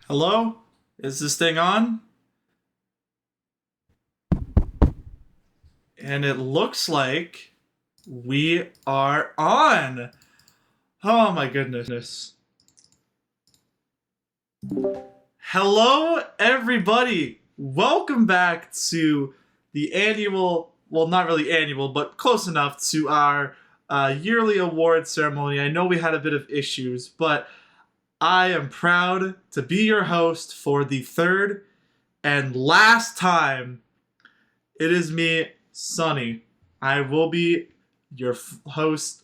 Hello? Is this thing on? And it looks like we are on. Oh my goodness. Hello, everybody. Welcome back to the annual, well, not really annual, but close enough to our yearly award ceremony. I know we had a bit of issues, but I am proud to be your host for the third and last time. It is me, Sunny. I will be your host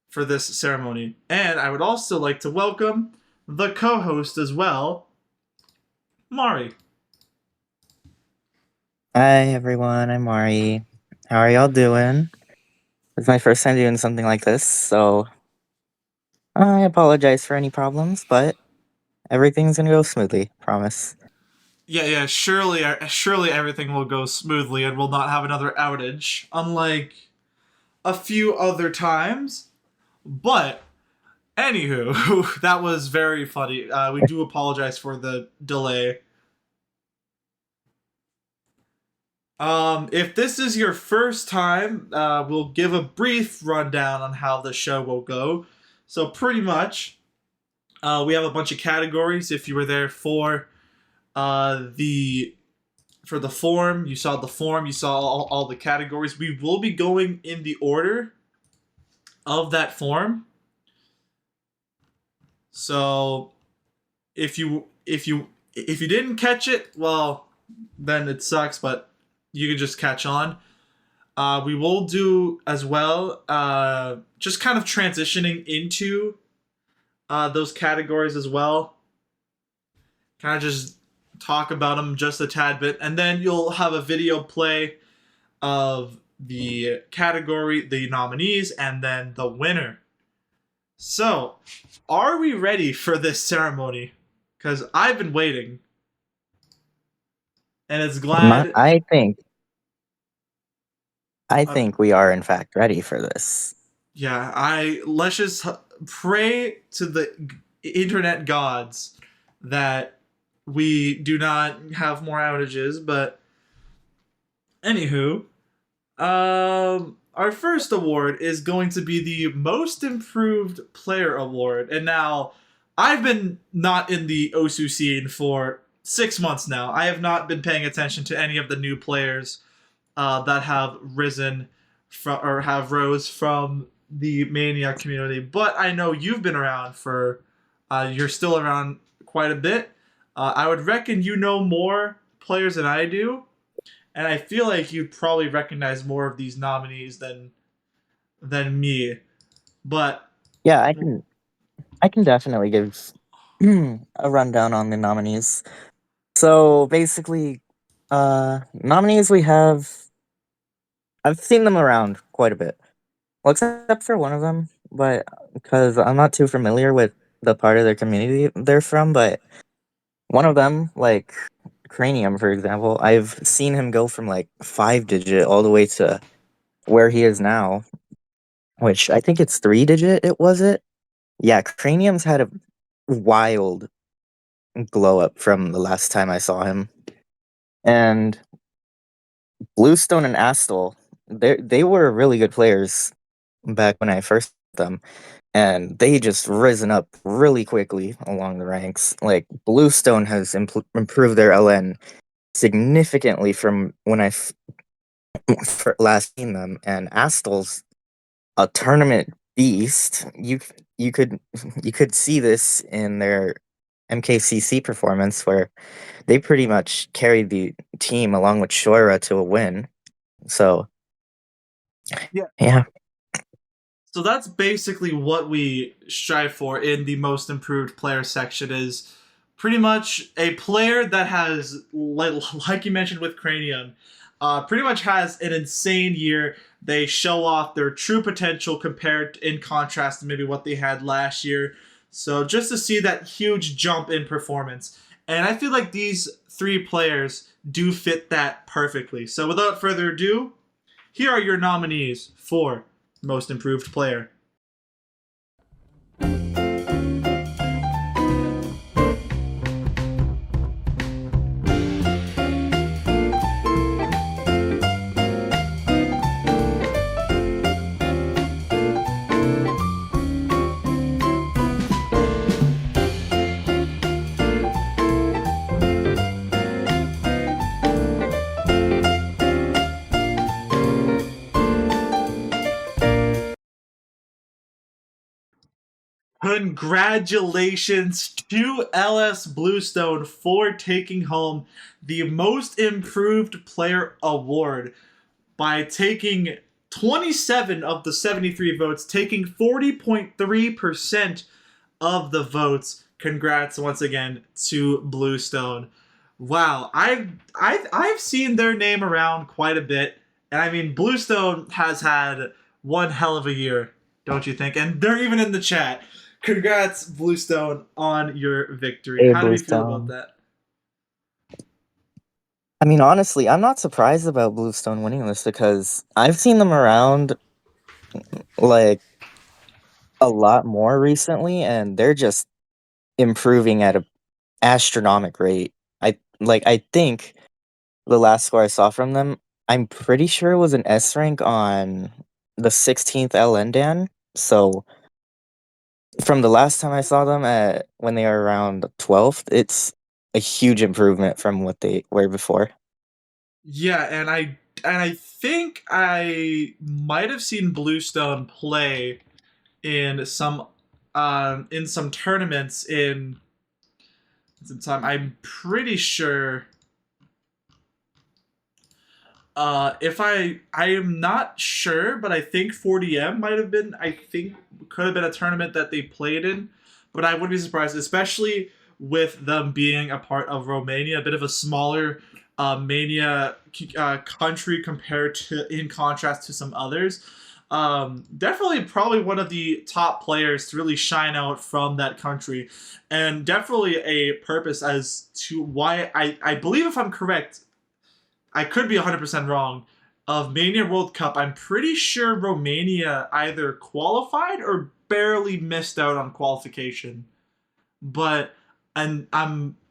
for this ceremony. And I would also like to welcome the co-host as well, Mari. Hi everyone, I'm Mari. How are y'all doing? It's my first time doing something like this, so I apologize for any problems, but everything's gonna go smoothly, promise. Yeah. Surely everything will go smoothly and we'll not have another outage, unlike a few other times. But anywho, that was very funny. We do apologize for the delay. If this is your first time, we'll give a brief rundown on how the show will go. So pretty much, we have a bunch of categories. If you were there the for the form, you saw the form, you saw all the categories. We will be going in the order of that form. So if you didn't catch it, well, then it sucks. But you can just catch on. We will do as well, just kind of transitioning into those categories as well. Kind of just talk about them just a tad bit, and then you'll have a video play of the category, the nominees, and then the winner. So, are we ready for this ceremony? Because I've been waiting, and it's My, glad. I think I Uh, think we are in fact ready for this. yeah, let's just pray to the internet gods that we do not have more outages. But anywho, our first award is going to be the Most Improved Player Award, and now I've been not in the OSU scene for 6 months now. I have not been paying attention to any of the new players that have risen from or have rose from the mania community. But I know you've been around for you're still around quite a bit. I would reckon you know more players than I do, and I feel like you'd probably recognize more of these nominees than me. But Yeah, I can definitely give a rundown on the nominees. So basically, nominees we have, I've seen them around quite a bit. Well, except for one of them, but because I'm not too familiar with the part of their community they're from, but one of them, like Cranium, for example, I've seen him go from like 5 digit all the way to where he is now, which I think it's 3 digit. It was it. Yeah, Cranium's had a wild glow up from the last time I saw him, and Bluestone and Astle, they were really good players back when I first met them, and they just risen up really quickly along the ranks. Like Bluestone has improved their LN significantly from when last seen them, and Astle's a tournament beast. You could you could see this in their MKCC performance where they pretty much carried the team along with Shora to a win. So yeah, yeah, so that's basically what we strive for in the Most Improved Player section is pretty much a player that has, like you mentioned with Cranium, pretty much has an insane year. They show off their true potential compared in contrast to maybe what they had last year. So just to see that huge jump in performance. And I feel like these three players do fit that perfectly. So without further ado, here are your nominees for Most Improved Player. Congratulations to LS Bluestone for taking home the Most Improved Player Award by taking 27 of the 73 votes, taking 40.3% of the votes. Congrats once again to Bluestone. Wow, I've seen their name around quite a bit, and I mean Bluestone has had one hell of a year, don't you think? And they're even in the chat. Congrats, Bluestone, on your victory. Hey, How do we feel about Bluestone. that? I mean, honestly, I'm not surprised about Bluestone winning this because I've seen them around like a lot more recently, and they're just improving at a astronomic rate. I think the last score I saw from them, I'm pretty sure it was an S rank on the 16th LNDAN. So from the last time I saw them at when they were around 12th, it's a huge improvement from what they were before. Yeah, and I think I might have seen Bluestone play in some tournaments in some time. I'm pretty sure. If I am not sure, but I think 40M might have been. I think could have been a tournament that they played in, but I wouldn't be surprised, especially with them being a part of Romania, a bit of a smaller mania country compared to, in contrast to some others. Definitely, probably one of the top players to really shine out from that country, and definitely a purpose as to why I believe, if I'm correct, I could be 100% wrong, of Mania World Cup, I'm pretty sure Romania either qualified or barely missed out on qualification. But and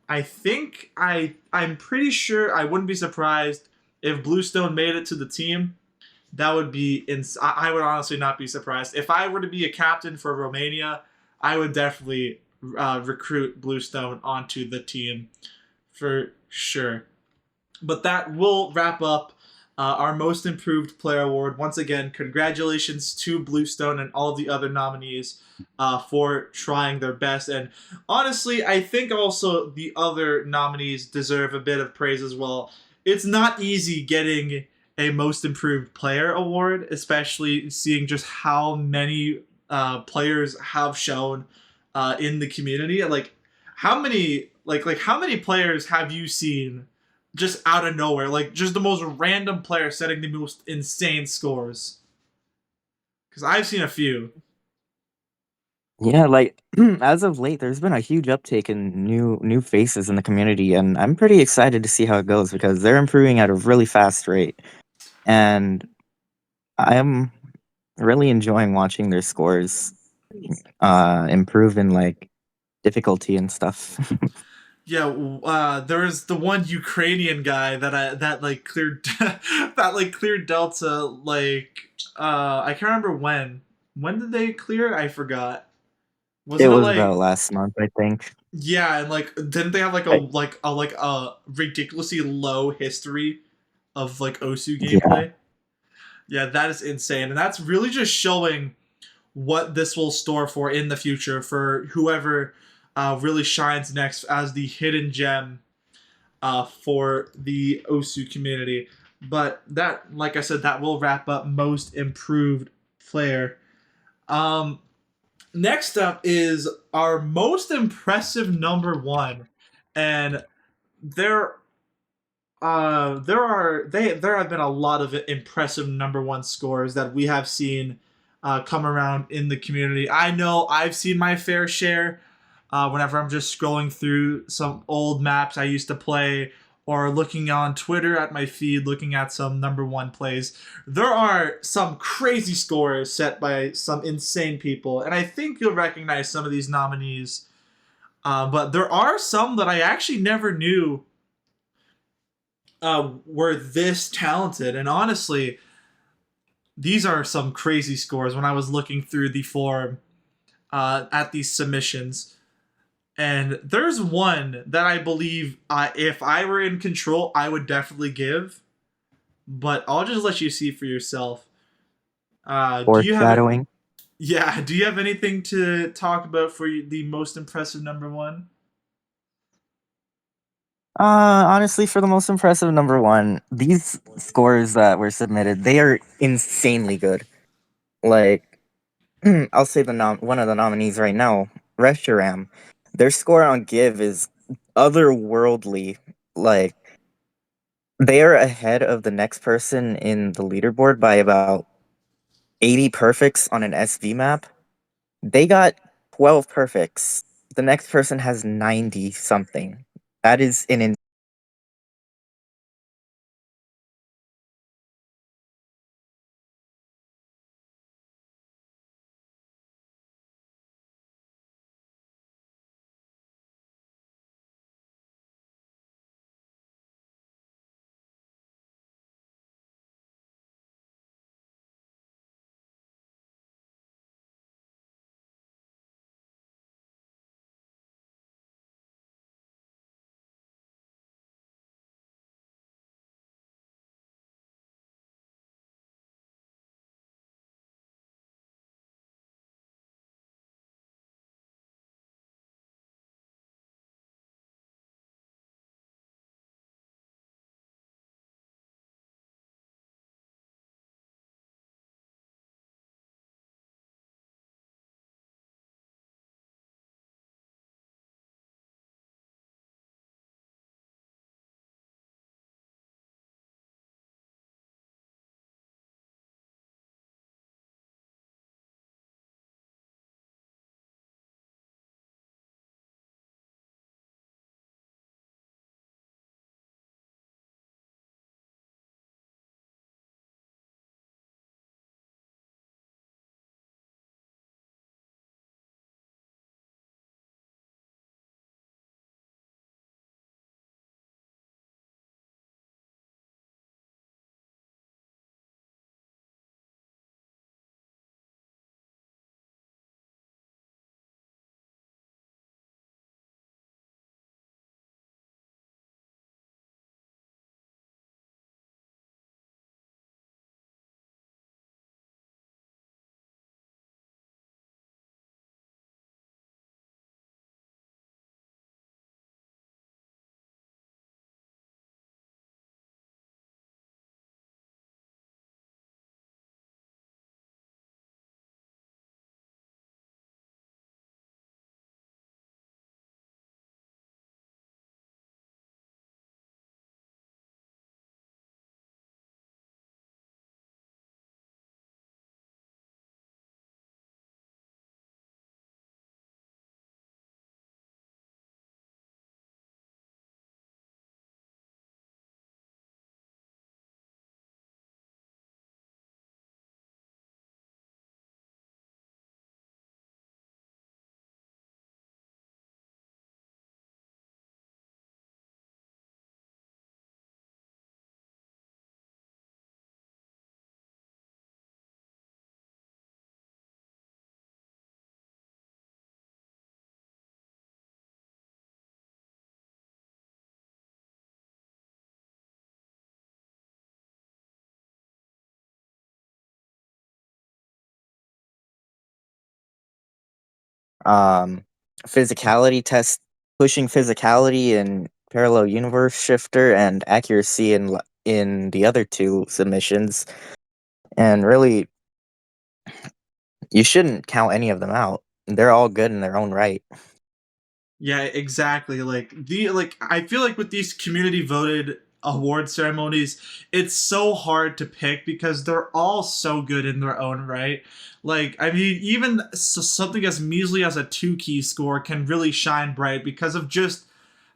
I think I'm pretty sure I wouldn't be surprised if Bluestone made it to the team. That would be I would honestly not be surprised. If I were to be a captain for Romania, I would definitely recruit Bluestone onto the team for sure. But that will wrap up our Most Improved Player Award. Once again, congratulations to Bluestone and all of the other nominees for trying their best. And honestly, I think also the other nominees deserve a bit of praise as well. It's not easy getting a Most Improved Player Award, especially seeing just how many players have shown in the community. Like, how many how many players have you seen just out of nowhere, like just the most random player setting the most insane scores? Because I've seen a few. Yeah, like as of late, there's been a huge uptake in new faces in the community, and I'm pretty excited to see how it goes because they're improving at a really fast rate, and I'm really enjoying watching their scores improve in like difficulty and stuff. Yeah, there was the one Ukrainian guy that like cleared that like cleared Delta, like I can't remember when. When did they clear it? I forgot. It Wasn't it was about like, last month, I think. yeah, and like didn't they have like I, a ridiculously low history of like Osu yeah, gameplay? Yeah, that is insane, and that's really just showing what this will store for in the future for whoever really shines next as the hidden gem for the Osu community. But that, like I said, that will wrap up Most Improved Player. Um, Next up is our Most Impressive number one, and there there have been a lot of impressive number one scores that we have seen come around in the community. I know I've seen my fair share whenever I'm just scrolling through some old maps I used to play, or looking on Twitter at my feed, looking at some number one plays. There are some crazy scores set by some insane people, and I think you'll recognize some of these nominees. But there are some that I actually never knew were this talented. And honestly, these are some crazy scores when I was looking through the forum at these submissions. And there's one that I believe if I were in control, I would definitely give. But I'll just let you see for yourself. Do you have it? foreshadowing. Yeah, do you have anything to talk about for the most impressive number one? Honestly, for the most impressive number one, these scores that were submitted, they are insanely good. Like, I'll say one of the nominees right now, Reshiram. Their score on Give is otherworldly. Like, they are ahead of the next person in the leaderboard by about 80 perfects on an SV map. They got 12 perfects. The next person has 90 something. That is an um physicality test, pushing physicality in parallel universe shifter and accuracy in the other two submissions. And really, you shouldn't count any of them out. They're all good in their own right. Yeah, exactly. Like I feel like with these community voted award ceremonies, it's so hard to pick because they're all so good in their own right. Like I mean, even something as measly as a two key score can really shine bright because of just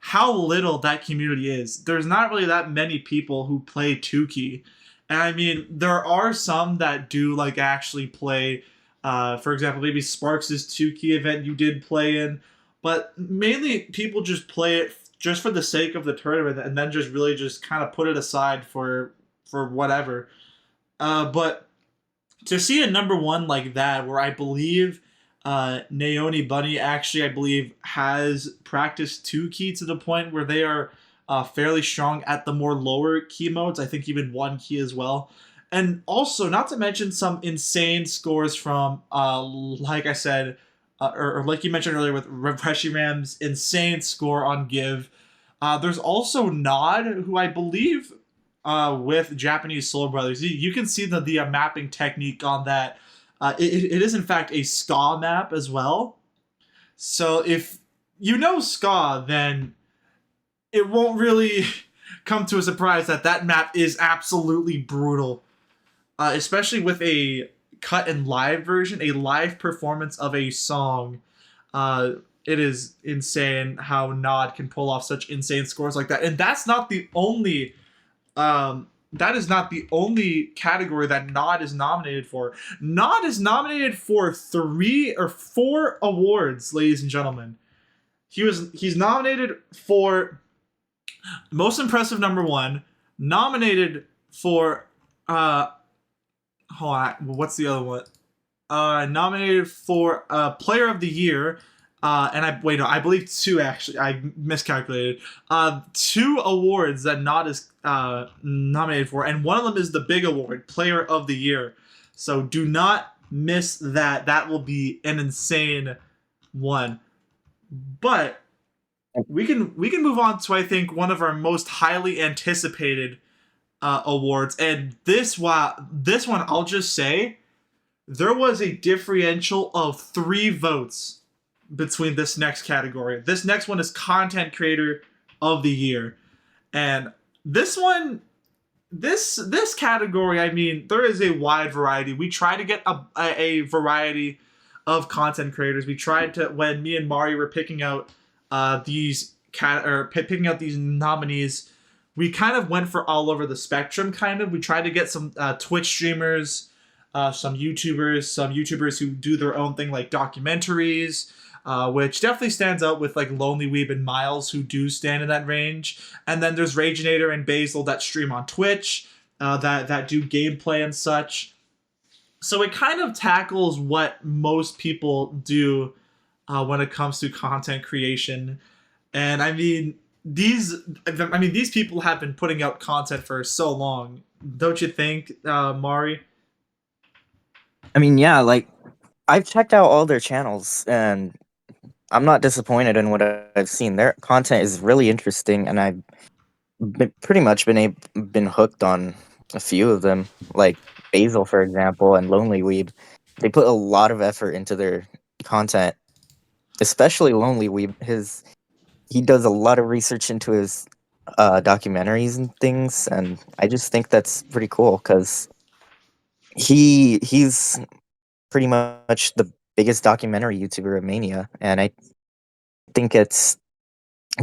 how little that community is. There's not really that many people who play two key, and I mean, there are some that do like actually play. For example, maybe Sparks' two key event you did play in, but mainly people just play it just for the sake of the tournament and then just really just kind of put it aside for whatever. But to see a number one like that, where I believe Naomi Bunny actually, I believe, has practiced two key to the point where they are fairly strong at the more lower key modes. I think even one key as well. And also, not to mention some insane scores from, like I said, or like you mentioned earlier with Reshiram's insane score on Give. There's also Nod, who I believe, with Japanese Soul Brothers, you can see the mapping technique on that. It is in fact a ska map as well. So if you know ska, then it won't really come to a surprise that that map is absolutely brutal, especially with a cut and live version, a live performance of a song. It is insane how Nod can pull off such insane scores like that, and that's not the only. That is not the only category that Nod is nominated for. Nod is nominated for 3 or 4 awards, ladies and gentlemen. He's nominated for most impressive number 1, nominated for hold on, what's the other one? Nominated for player of the year. And I believe 2 actually. I miscalculated. 2 awards that Nod is nominated for, and one of them is the big award, Player of the Year. So do not miss that. That will be an insane one. But we can move on to, I think, one of our most highly anticipated awards, and this one I'll just say there was a differential of 3 votes between this next category. This next one is Content Creator of the Year. And this one, this category, I mean, there is a wide variety. We try to get a variety of content creators. We tried to, when me and Mari were picking out picking out these nominees, we kind of went for all over the spectrum, kind of. We tried to get some Twitch streamers, some YouTubers who do their own thing, like documentaries, which definitely stands out with like Lonely Weeb and Miles, who do stand in that range. And then there's Raginator and Basil that stream on Twitch, that do gameplay and such. So it kind of tackles what most people do when it comes to content creation. And I mean, these people have been putting out content for so long, don't you think, Mari? I mean, yeah, like I've checked out all their channels and I'm not disappointed in what I've seen. Their content is really interesting, and I've pretty much been hooked on a few of them, like Basil, for example, and Lonely Weeb. They put a lot of effort into their content, especially Lonely Weeb. He does a lot of research into his documentaries and things, and I just think that's pretty cool because he's pretty much the biggest documentary YouTuber of Mania, and I think it's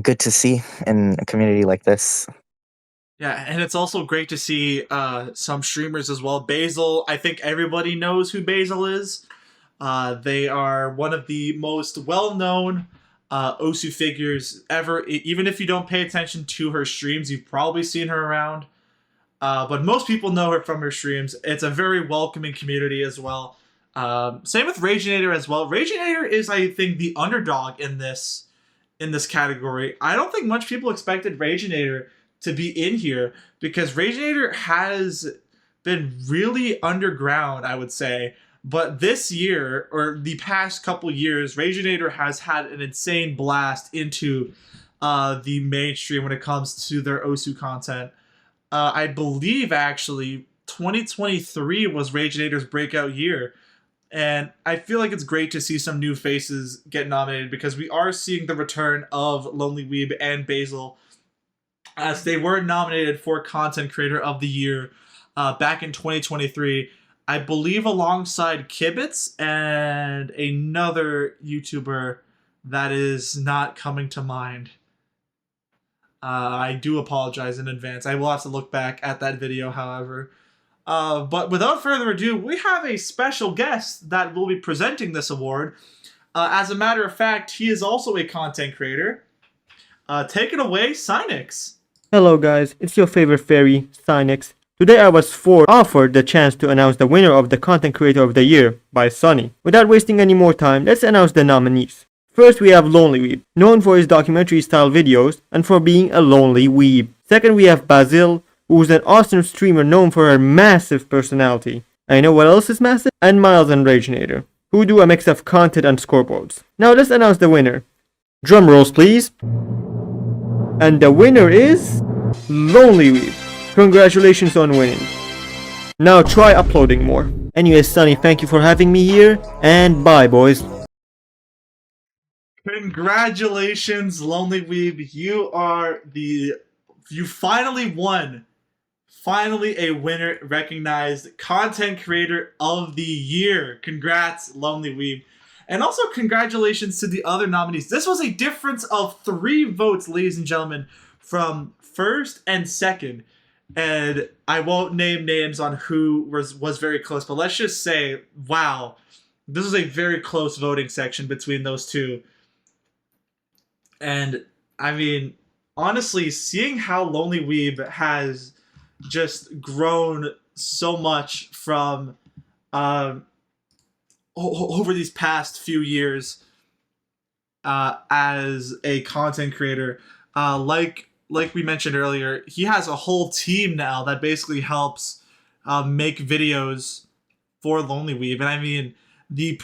good to see in a community like this. Yeah, and it's also great to see some streamers as well. Basil, I think everybody knows who Basil is. They are one of the most well-known Osu figures ever. Even if you don't pay attention to her streams, you've probably seen her around. But most people know her from her streams. It's a very welcoming community as well. Same with Raginator as well. Raginator is, I think, the underdog in this category. I don't think much people expected Raginator to be in here because Raginator has been really underground, I would say. But this year, or the past couple years, Raginator has had an insane blast into the mainstream when it comes to their Osu content. I believe, actually, 2023 was Raginator's breakout year. And I feel like it's great to see some new faces get nominated because we are seeing the return of Lonely Weeb and Basil, as they were nominated for Content Creator of the Year back in 2023. I believe alongside Kibitz and another YouTuber that is not coming to mind. I do apologize in advance. I will have to look back at that video, however. But without further ado, we have a special guest that will be presenting this award. As a matter of fact, he is also a content creator. Take it away, Cynix. Hello guys, it's your favorite fairy, Cynix. Today I was offered the chance to announce the winner of the Content Creator of the Year by Sunny. Without wasting any more time, let's announce the nominees. First we have Lonely Weeb, known for his documentary style videos and for being a lonely weeb. Second we have Basil, who's an awesome streamer known for her massive personality. I know what else is massive? And Miles and Raginator, who do a mix of content and scoreboards. Now let's announce the winner. Drum rolls, please. And the winner is Lonely Weeb. Congratulations on winning. Now try uploading more. Anyways, Sunny, thank you for having me here, and bye, boys. Congratulations, Lonely Weeb. You finally won. Finally a winner recognized Content Creator of the Year. Congrats, Lonely Weeb. And also congratulations to the other nominees. This was a difference of 3 votes, ladies and gentlemen, from first and second. And I won't name names on who was very close, but let's just say, wow, this was a very close voting section between those two. And I mean, honestly, seeing how Lonely Weeb has just grown so much from over these past few years as a content creator, like we mentioned earlier, he has a whole team now that basically helps make videos for Lonely Weeb, and I mean the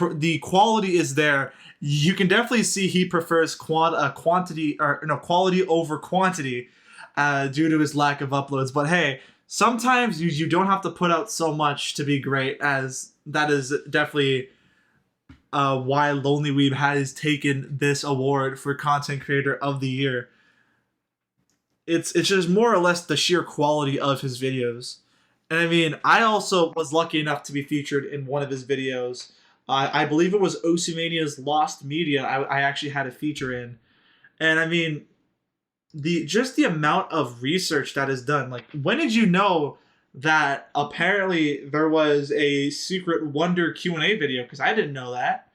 quality is there. You can definitely see he prefers quality over quantity due to his lack of uploads. But hey, sometimes you don't have to put out so much to be great, as that is definitely why Lonely Weeb has taken this award for Content Creator of the Year. It's just more or less the sheer quality of his videos. And I mean, I also was lucky enough to be featured in one of his videos. I believe it was Osimania's Lost Media I actually had a feature in. And I mean, the amount of research that is done. Like, when did you know that apparently there was a Secret Wonder Q&A video? Because I didn't know that.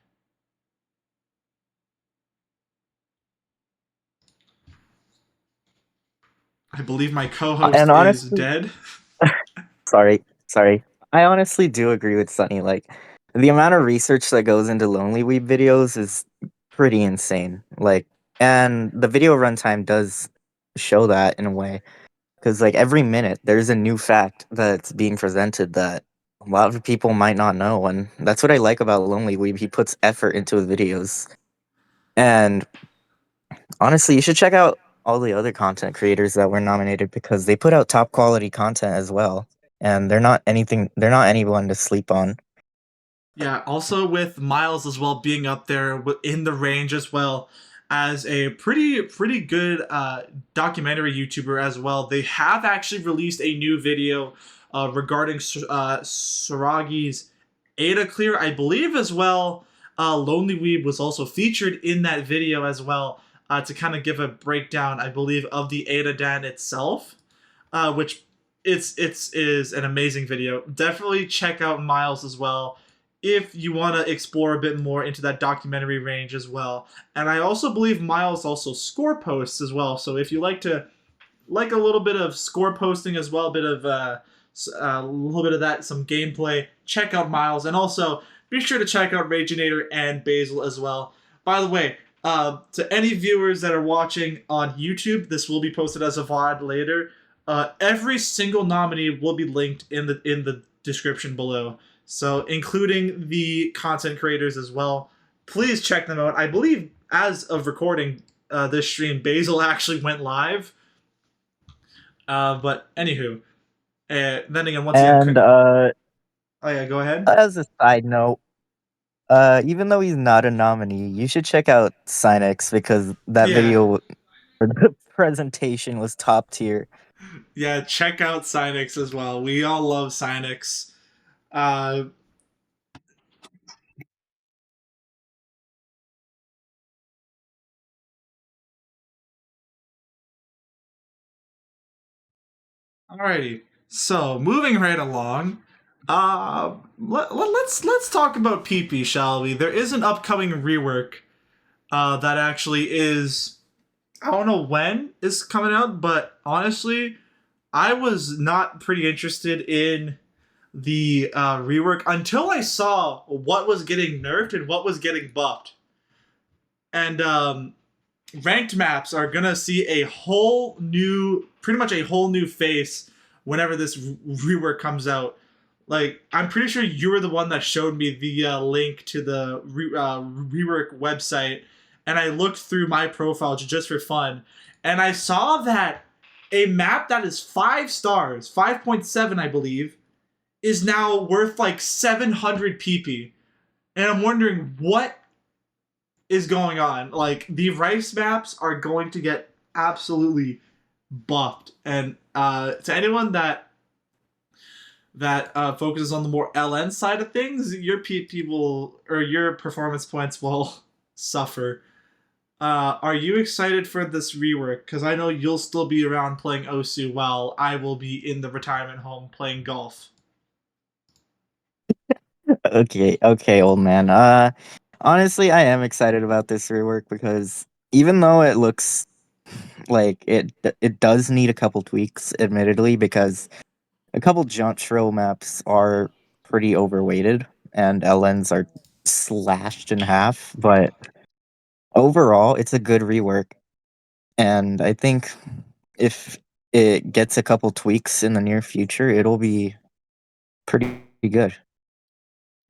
I believe my co-host And honestly, is dead. sorry. I honestly do agree with Sunny. Like, the amount of research that goes into Lonely Weeb videos is pretty insane. Like, and the video runtime does show that in a way. Because, like, every minute there's a new fact that's being presented that a lot of people might not know. And that's what I like about Lonely Weeb. He puts effort into his videos. And honestly, you should check out all the other content creators that were nominated, because they put out top quality content as well. And they're not anyone to sleep on. Yeah, also with Miles as well being up there in the range as well as a pretty good documentary YouTuber as well. They have actually released a new video regarding Saragi's Ada Clear, I believe, as well. Lonely Weeb was also featured in that video as well to kind of give a breakdown, I believe, of the Ada Dan itself, which is an amazing video. Definitely check out Miles as well if you want to explore a bit more into that documentary range as well. And I also believe Miles also score posts as well. So if you like a little bit of score posting as well, a little bit of that, some gameplay, check out Miles. And also be sure to check out Raginator and Basil as well. By the way, to any viewers that are watching on YouTube, this will be posted as a VOD later. Every single nominee will be linked in the description below. So, including the content creators as well. Please check them out. I believe, as of recording this stream, Basil actually went live. But, anywho. Then again, once again... And, oh, yeah, go ahead. as a side note, even though he's not a nominee, you should check out Sinex, because that video, or the presentation, was top tier. Yeah, check out Sinex as well. We all love Sinex. Alrighty, so moving right along, let's talk about PP, shall we? There is an upcoming rework that actually is, I don't know when it's coming out, but honestly, I was not pretty interested in the rework until I saw what was getting nerfed and what was getting buffed. And ranked maps are gonna see pretty much a whole new face whenever this rework comes out. Like, I'm pretty sure you were the one that showed me the link to the rework website, and I looked through my profile just for fun, and I saw that a map that is 5 stars, 5.7, I believe, is now worth like 700 PP. And I'm wondering what is going on. Like, the rice maps are going to get absolutely buffed. And to anyone that focuses on the more LN side of things, your PP will, or your performance points will suffer. Are you excited for this rework? Because I know you'll still be around playing Osu while I will be in the retirement home playing golf. Okay, old man. Honestly, I am excited about this rework because even though it looks like it does need a couple tweaks, admittedly, because a couple jaunt shrill maps are pretty overweighted and LNs are slashed in half, but overall, it's a good rework. And I think if it gets a couple tweaks in the near future, it'll be pretty good.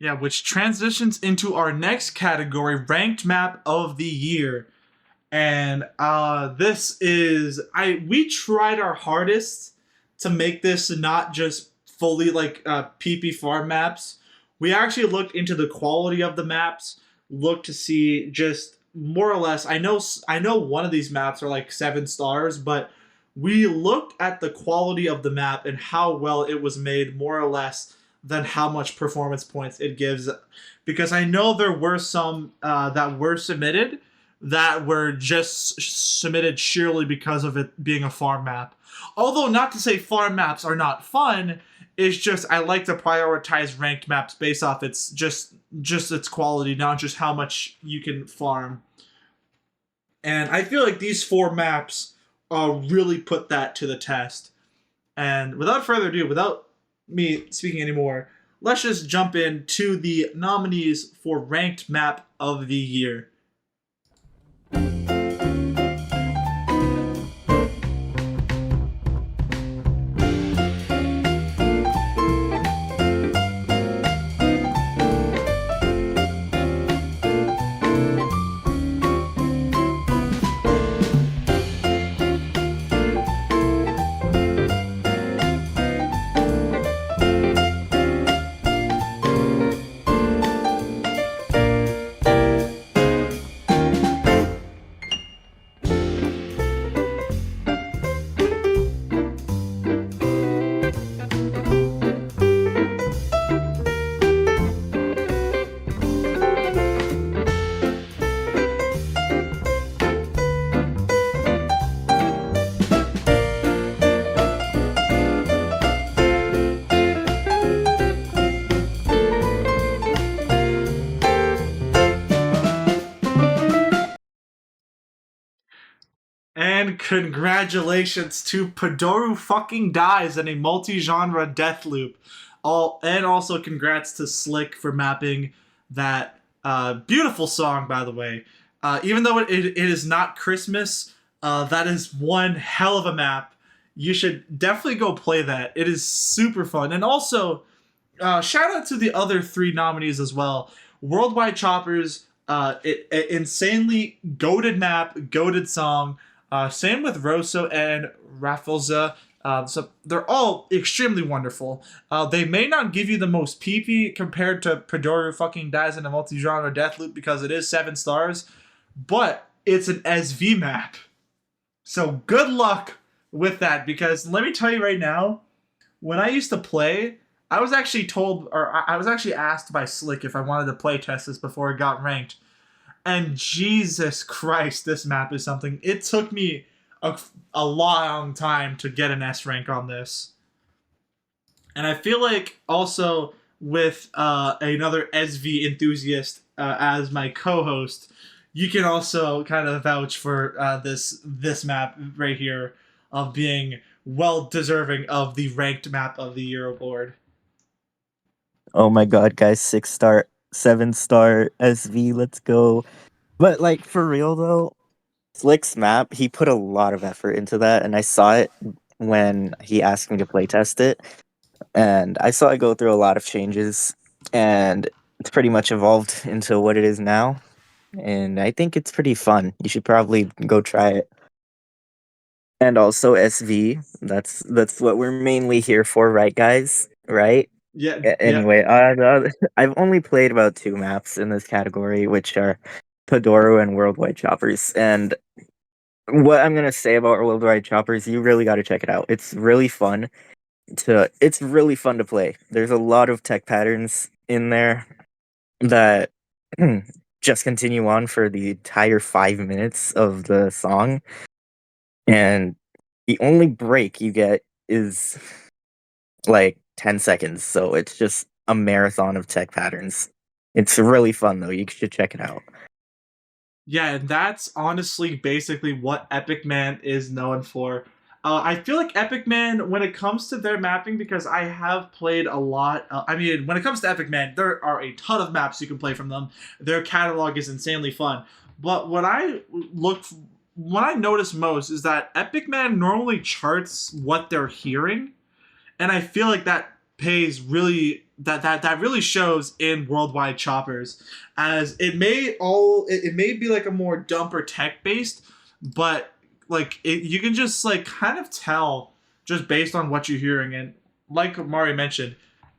Yeah, which transitions into our next category, ranked map of the year. And this is we tried our hardest to make this not just fully like PP farm maps. We actually looked into the quality of the maps, looked to see just more or less. I know one of these maps are like 7 stars, but we looked at the quality of the map and how well it was made, more or less, than how much performance points it gives. Because I know there were some that were submitted that were just submitted sheerly because of it being a farm map. Although, not to say farm maps are not fun, it's just I like to prioritize ranked maps based off its just its quality, not just how much you can farm. And I feel like these 4 maps really put that to the test. And without further ado, without me speaking anymore, let's just jump into the nominees for ranked map of the year. And congratulations to Padoru fucking Dies in a multi-genre death loop. And also congrats to Slick for mapping that beautiful song, by the way. Even though it is not Christmas, that is one hell of a map. You should definitely go play that. It is super fun. And also, shout out to the other 3 nominees as well. Worldwide Choppers, insanely goated map, goated song. Same with Rosso and Raffleza. So they're all extremely wonderful. They may not give you the most PP compared to Padoru fucking Dies in a multi-genre death loop because it is 7 stars, but it's an SV map. So good luck with that, because let me tell you right now, when I used to play, I was actually told, or I was actually asked by Slick if I wanted to play test this before it got ranked. And Jesus Christ, this map is something. It took me a long time to get an S rank on this. And I feel like also with another SV enthusiast as my co-host, you can also kind of vouch for this map right here of being well deserving of the ranked map of the year award. Oh my god, guys, 6-star, 7-star SV, let's go. But like for real though, Slick's map, he put a lot of effort into that and I saw it when he asked me to playtest it, and I saw it go through a lot of changes, and it's pretty much evolved into what it is now. And I think it's pretty fun. You should probably go try it. And also SV. That's what we're mainly here for, right, guys? Right? Yeah, yeah. Anyway, I've only played about 2 maps in this category, which are Padoru and Worldwide Choppers. And what I'm gonna say about Worldwide Choppers, you really got to check it out. It's really fun to play. There's a lot of tech patterns in there that just continue on for the entire 5 minutes of the song, and the only break you get is like 10 seconds. So it's just a marathon of tech patterns. It's really fun though. You should check it out. Yeah, and that's honestly basically what Epic Man is known for. I feel like Epic Man, when it comes to their mapping, because I have played a lot. I mean, when it comes to Epic Man, there are a ton of maps you can play from them. Their catalog is insanely fun. But what I notice most is that Epic Man normally charts what they're hearing, and I feel like that pays really that really shows in Worldwide Choppers, as it may be like a more dump or tech based, but like you can just like kind of tell just based on what you're hearing. And like Mari mentioned,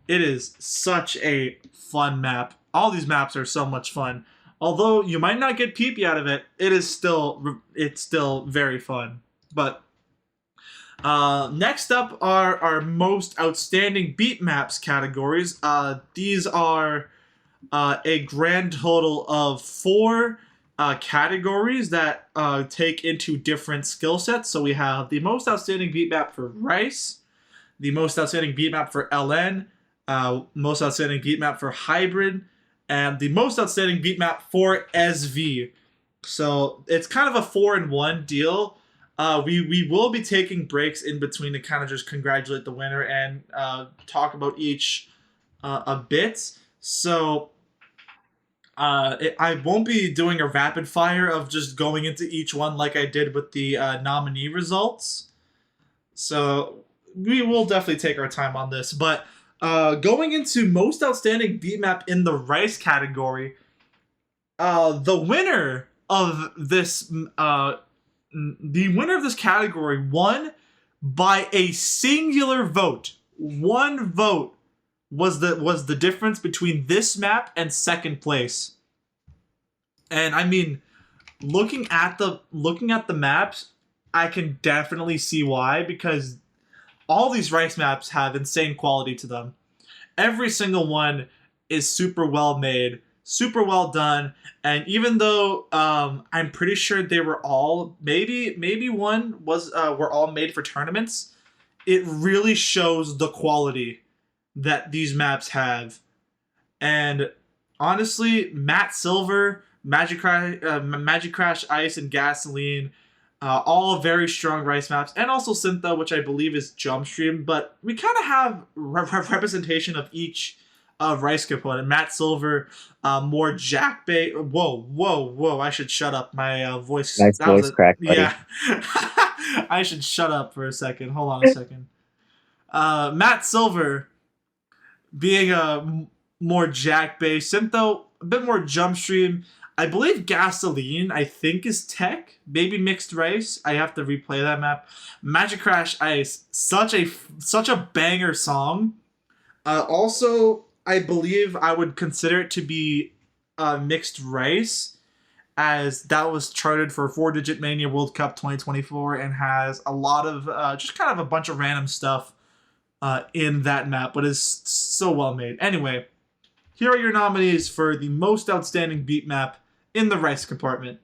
it is such a fun map. All these maps are so much fun. Although you might not get PP out of it, it's still very fun. But next up are our most outstanding beat maps categories. These are a grand total of 4 categories that take into different skill sets. So we have the most outstanding beat map for Rice, the most outstanding beat map for LN, most outstanding beat map for Hybrid, and the most outstanding beat map for SV. So it's kind of a 4-in-1 deal. We will be taking breaks in between to kind of just congratulate the winner and talk about each a bit. So I won't be doing a rapid fire of just going into each one like I did with the nominee results. So we will definitely take our time on this. But going into most outstanding beat map in the Rice category, the winner of this category won by a singular vote. One vote was the difference between this map and second place. And I mean, looking at the maps, I can definitely see why, because all these Rice maps have insane quality to them. Every single one is super well made, super well done, and even though I'm pretty sure they were all maybe one was were all made for tournaments, it really shows the quality that these maps have. And honestly, Matt Silver, Magic Crash Ice, and Gasoline, all very strong Rice maps, and also Syntha, which I believe is Jump Stream. But we kind of have representation of each Rice component. Matt Silver, more Jack Bay. Whoa! I should shut up. My voice. Nice voice crack, buddy. Yeah. I should shut up for a second. Hold on a second. Matt Silver being a more Jack Bay. Syntho, a bit more Jump Stream. I believe Gasoline, I think, is Tech. Maybe Mixed Rice. I have to replay that map. Magic Crash Ice, such a banger song. Also, I believe I would consider it to be Mixed Rice, as that was charted for 4-digit Mania World Cup 2024 and has a lot of just kind of a bunch of random stuff in that map, but is so well made. Anyway, here are your nominees for the most outstanding beat map in the Rice compartment.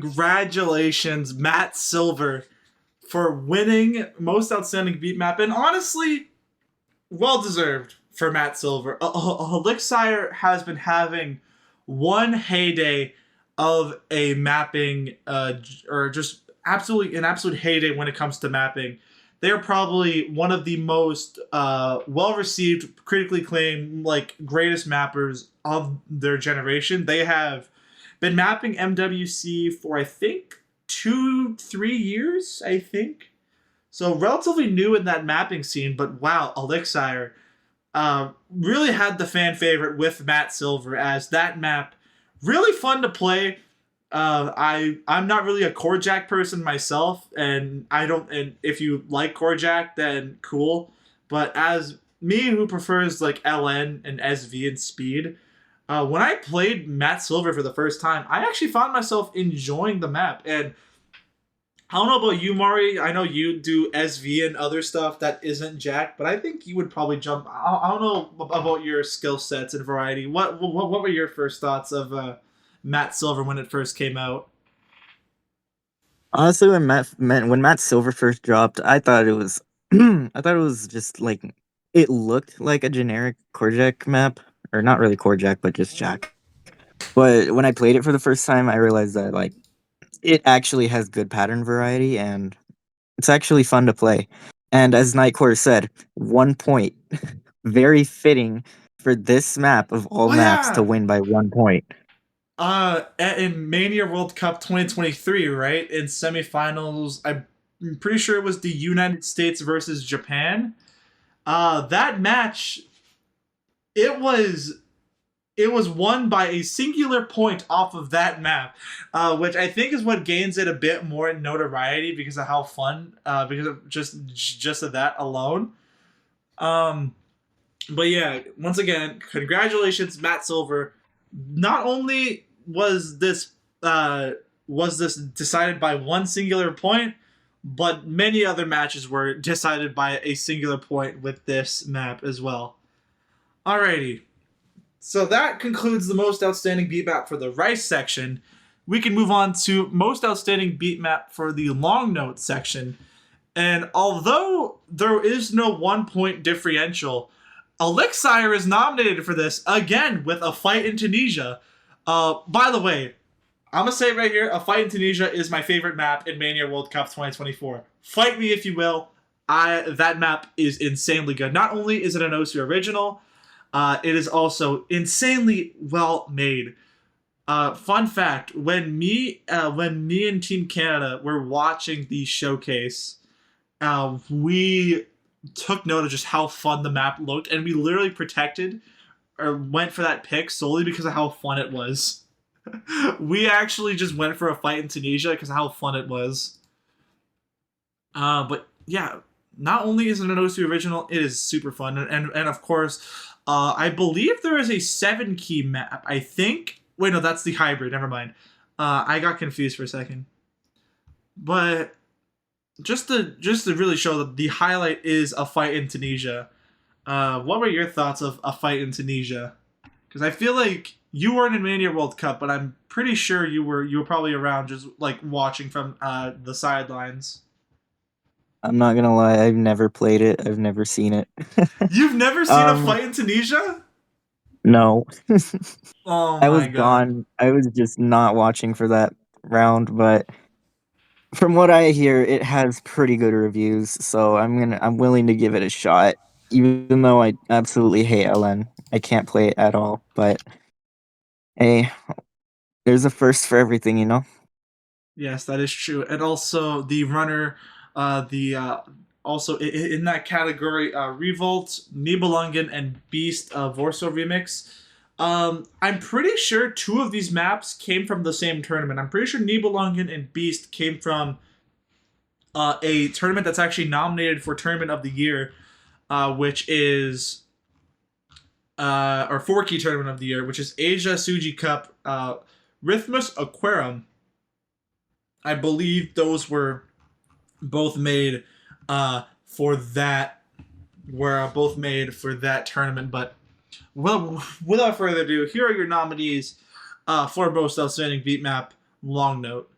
Congratulations, Matt Silver, for winning Most Outstanding Beat Map, and honestly, well deserved for Matt Silver. Elixir has been having one heyday of a mapping, or just absolutely an absolute heyday when it comes to mapping. They are probably one of the most well-received, critically acclaimed, like greatest mappers of their generation. They have been mapping MWC for I think 2-3 years. I think so, relatively new in that mapping scene. But wow, Elixir really had the fan favorite with Matt Silver, as that map really fun to play. I'm not really a core jack person myself, and I don't. And if you like core jack, then cool. But as me, who prefers like LN and SV and speed, when I played Matt Silver for the first time, I actually found myself enjoying the map. And I don't know about you, Mari. I know you do SV and other stuff that isn't jack, but I think you would probably jump. I don't know about your skill sets and variety. What were your first thoughts of Matt Silver when it first came out? Honestly, when Matt Silver first dropped, I thought it was I thought it was just like it looked like a generic core jack map, or not really core jack, but just jack. But when I played it for the first time, I realized that like it actually has good pattern variety and it's actually fun to play. And as Nightcore said, 1 point. Very fitting for this map of all Oh maps to yeah, win by 1 point. in Mania World Cup 2023, right? In semifinals, I'm pretty sure it was the United States versus Japan. That match, it was it was won by a singular point off of that map, which I think is what gains it a bit more notoriety because of how fun, because of just of that alone. Um, but yeah, once again, congratulations, Matt Silver. Not only was this decided by one singular point, but many other matches were decided by a singular point with this map as well. Alrighty, so that concludes the most outstanding beat map for the Rice section. We can move on to most outstanding beat map for the long note section. And although there is no 1 point differential, Elixir is nominated for this again with A Fight in Tunisia. By the way, I'm gonna say it right here, A Fight in Tunisia is my favorite map in Mania World Cup 2024. Fight me if you will. That map is insanely good. Not only is it an OSU original, it is also insanely well made. Fun fact: when me and Team Canada were watching the showcase, we took note of just how fun the map looked, and we literally protected or went for that pick solely because of how fun it was. We actually just went for A Fight in Tunisia because of how fun it was. But yeah, not only is it an OC original, it is super fun, and of course, I believe there is a 7-key map. I think. Wait, no, that's the hybrid. Never mind. I got confused for a second. But just to really show that the highlight is A Fight in Tunisia. What were your thoughts of A Fight in Tunisia? Because I feel like you weren't in Mania World Cup, but I'm pretty sure you were probably around, just like watching from the sidelines. I'm not gonna lie, I've never played it. I've never seen it. You've never seen A Fight in Tunisia? No. Oh I was my god. gone. I was just not watching for that round, but from what I hear, it has pretty good reviews, so I'm willing to give it a shot. Even though I absolutely hate LN. I can't play it at all, but hey, there's a first for everything, you know? Yes, that is true. And also the runner, also in that category, Revolt, Nibelungen, and Beast Vorso remix. I'm pretty sure 2 of these maps came from the same tournament. I'm pretty sure Nibelungen and Beast came from a tournament that's actually nominated for Tournament of the Year, which is or 4-key Tournament of the Year, which is Asia Suji Cup, Rhythmus Aquarum. I believe those were both made for that tournament. But well, without further ado, here are your nominees for most outstanding beat map long note.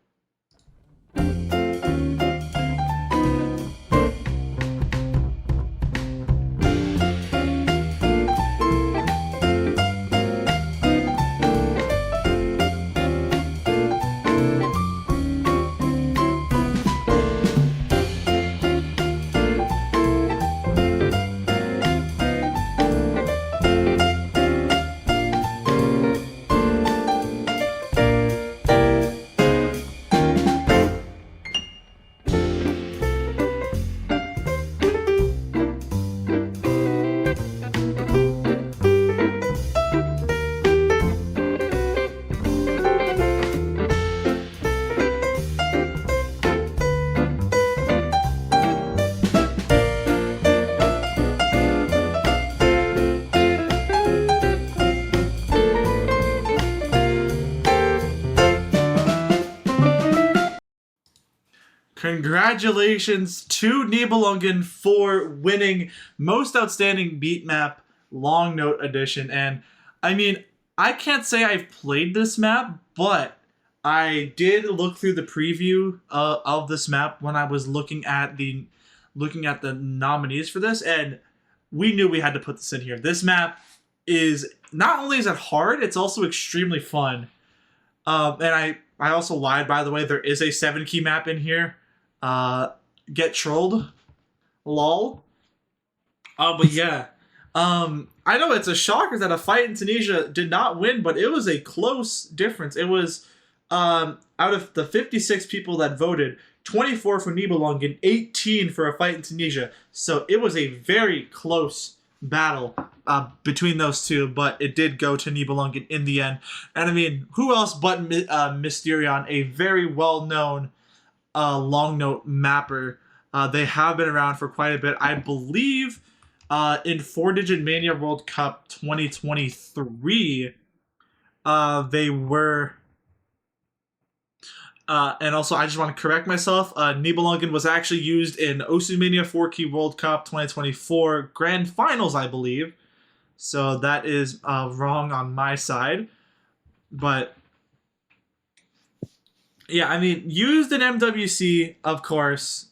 Congratulations to Nibelungen for winning Most Outstanding Beatmap Long Note Edition. And I mean, I can't say I've played this map, but I did look through the preview of this map when I was looking at the nominees for this, and we knew we had to put this in here. This map is not only is it hard, it's also extremely fun. And I also lied, by the way. There is a 7-key map in here. Get trolled, lol. But yeah, I know it's a shocker that a fight in Tunisia did not win, but it was a close difference. It was out of the 56 people that voted, 24 for Nibelungen, 18 for a fight in Tunisia. So it was a very close battle between those two, but it did go to Nibelungen in the end. And I mean, who else but Mysterion, a very well-known long note mapper. They have been around for quite a bit. I believe in 4-Digit Mania World Cup 2023, they were... and also, I just want to correct myself. Nibelungen was actually used in Osumania 4-Key World Cup 2024 Grand Finals, I believe. So that is wrong on my side. But yeah, I mean, used in MWC, of course.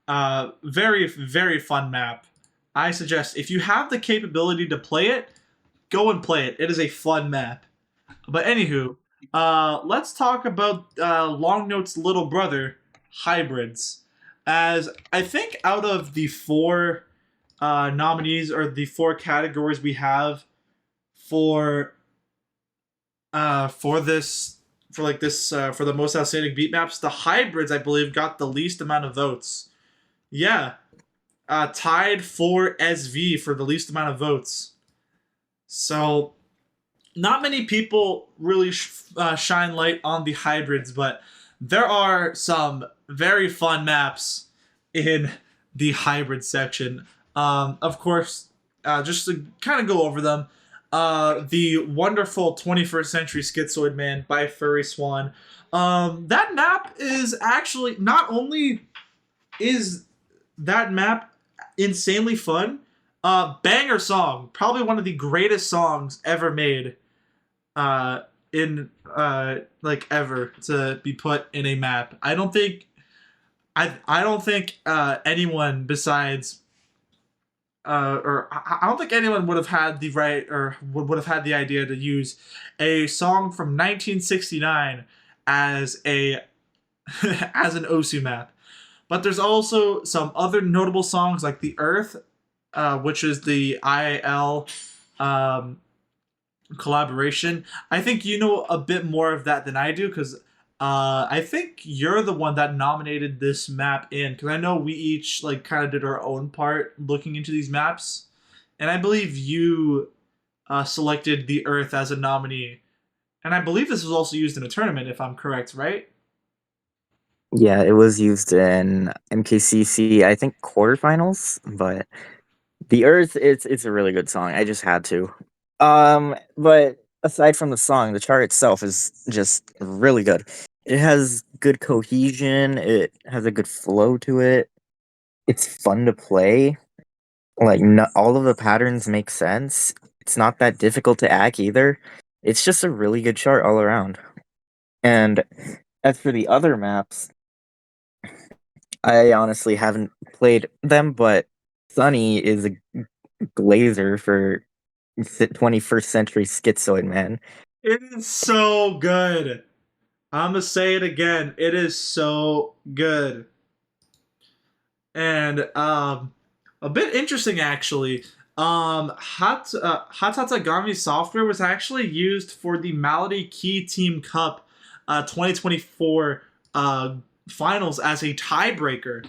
Very, very fun map. I suggest if you have the capability to play it, go and play it. It is a fun map. But anywho, let's talk about Long Note's little brother, Hybrids. As I think out of the 4 nominees or the 4 categories we have for the most outstanding beat maps, the Hybrids, I believe, got the least amount of votes. Yeah, tied for SV for the least amount of votes. So not many people really shine light on the Hybrids, but there are some very fun maps in the Hybrid section. Of course, just to kind of go over them, the wonderful 21st Century Schizoid Man by Furry Swan. That map is actually, not only is that map insanely fun, banger song, probably one of the greatest songs ever made, ever to be put in a map. I don't think anyone besides I don't think anyone would have had the right or would have had the idea to use a song from 1969 as a as an Osu map. But there's also some other notable songs like The Earth, which is the IL collaboration. I think you know a bit more of that than I do, because I think you're the one that nominated this map in, because I know we each kind of did our own part looking into these maps, and I believe you selected The Earth as a nominee, and I believe this was also used in a tournament, if I'm correct, right? Yeah, it was used in MKCC, I think quarterfinals, but The Earth, it's a really good song. I just had to. But aside from the song, the chart itself is just really good. It has good cohesion, it has a good flow to it. It's fun to play. All of the patterns make sense. It's not that difficult to hack either. It's just a really good chart all around. And as for the other maps, I honestly haven't played them, but Sunny is a glazer for 21st Century Schizoid Man. It is so good. I'm gonna say it again. It is so good. And a bit interesting actually. Hatatagami software was actually used for the Malady Key Team Cup 2024 finals as a tiebreaker.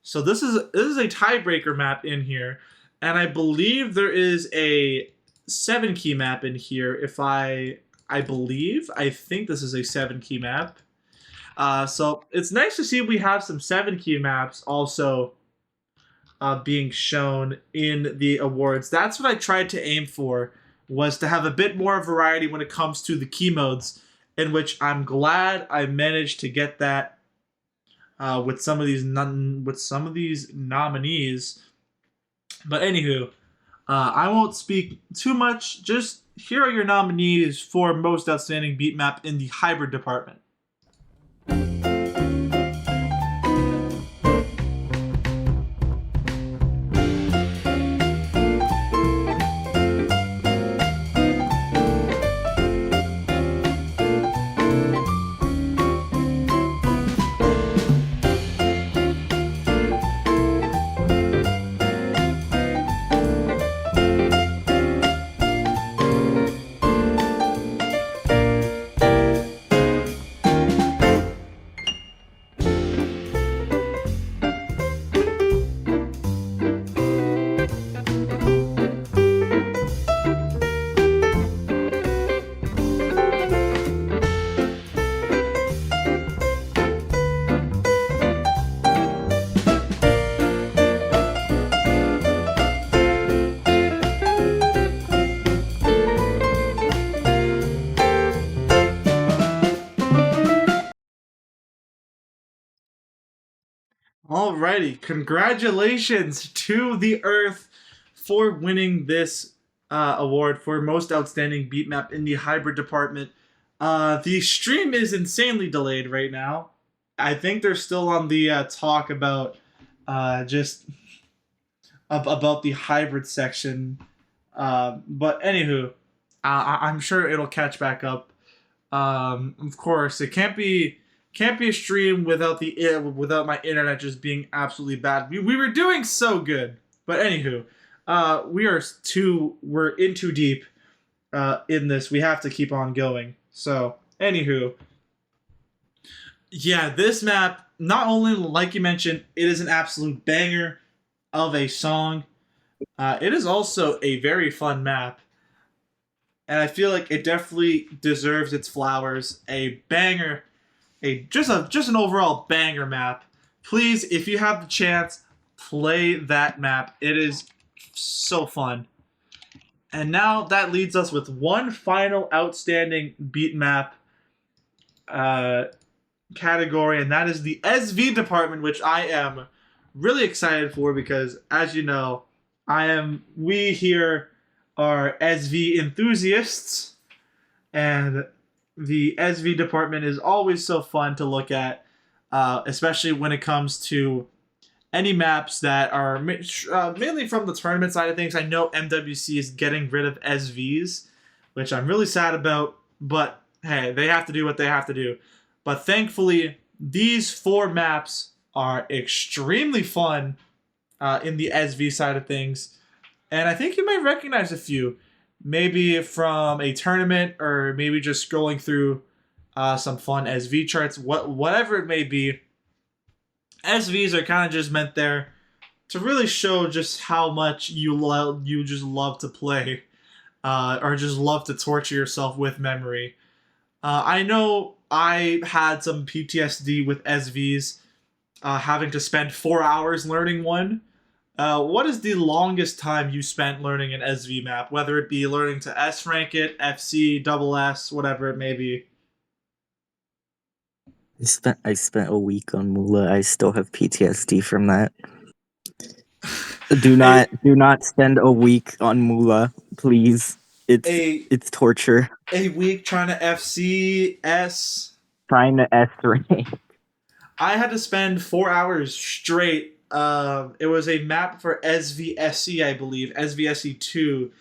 So this is a tiebreaker map in here, and I believe there is a 7-key map in here. I think this is a 7-key map. So it's nice to see we have some 7-key maps also being shown in the awards. That's what I tried to aim for, was to have a bit more variety when it comes to the key modes, in which I'm glad I managed to get that with some of these nominees. But anywho, I won't speak too much. Just here are your nominees for most outstanding beat map in the hybrid department. Alrighty, congratulations to the Earth for winning this award for most outstanding beat map in the hybrid department. The stream is insanely delayed right now. I think they're still on the talk about just about the hybrid section. But anywho, I'm sure it'll catch back up. Of course, it can't be a stream without without my internet just being absolutely bad. We were doing so good, but anywho, we're in too deep in this. We have to keep on going. So anywho, yeah, this map, not only like you mentioned, it is an absolute banger of a song. It is also a very fun map. And I feel like it definitely deserves its flowers. A banger, just an overall banger map. Please, if you have the chance, play that map. It is so fun. And now that leads us with one final outstanding beat map category, and that is the SV department, which I am really excited for because, as you know, we here are SV enthusiasts, and the SV department is always so fun to look at, especially when it comes to any maps that are mainly from the tournament side of things. I know MWC is getting rid of SVs, which I'm really sad about, but hey, they have to do what they have to do. But thankfully, these 4 maps are extremely fun in the SV side of things. And I think you might recognize a few, maybe from a tournament or maybe just scrolling through some fun SV charts, whatever it may be. SVs are kind of just meant there to really show just how much you just love to play or just love to torture yourself with memory. I know I had some PTSD with SVs, having to spend 4 hours learning one. What is the longest time you spent learning an SV map, whether it be learning to S rank it, FC, double S, whatever it may be? I spent a week on Mula. I still have PTSD from that. Do not spend a week on Mula, please. It's torture. A week trying to FC S. Trying to S rank. I had to spend 4 hours straight. It was a map for SVSE, I believe, SVSE 2,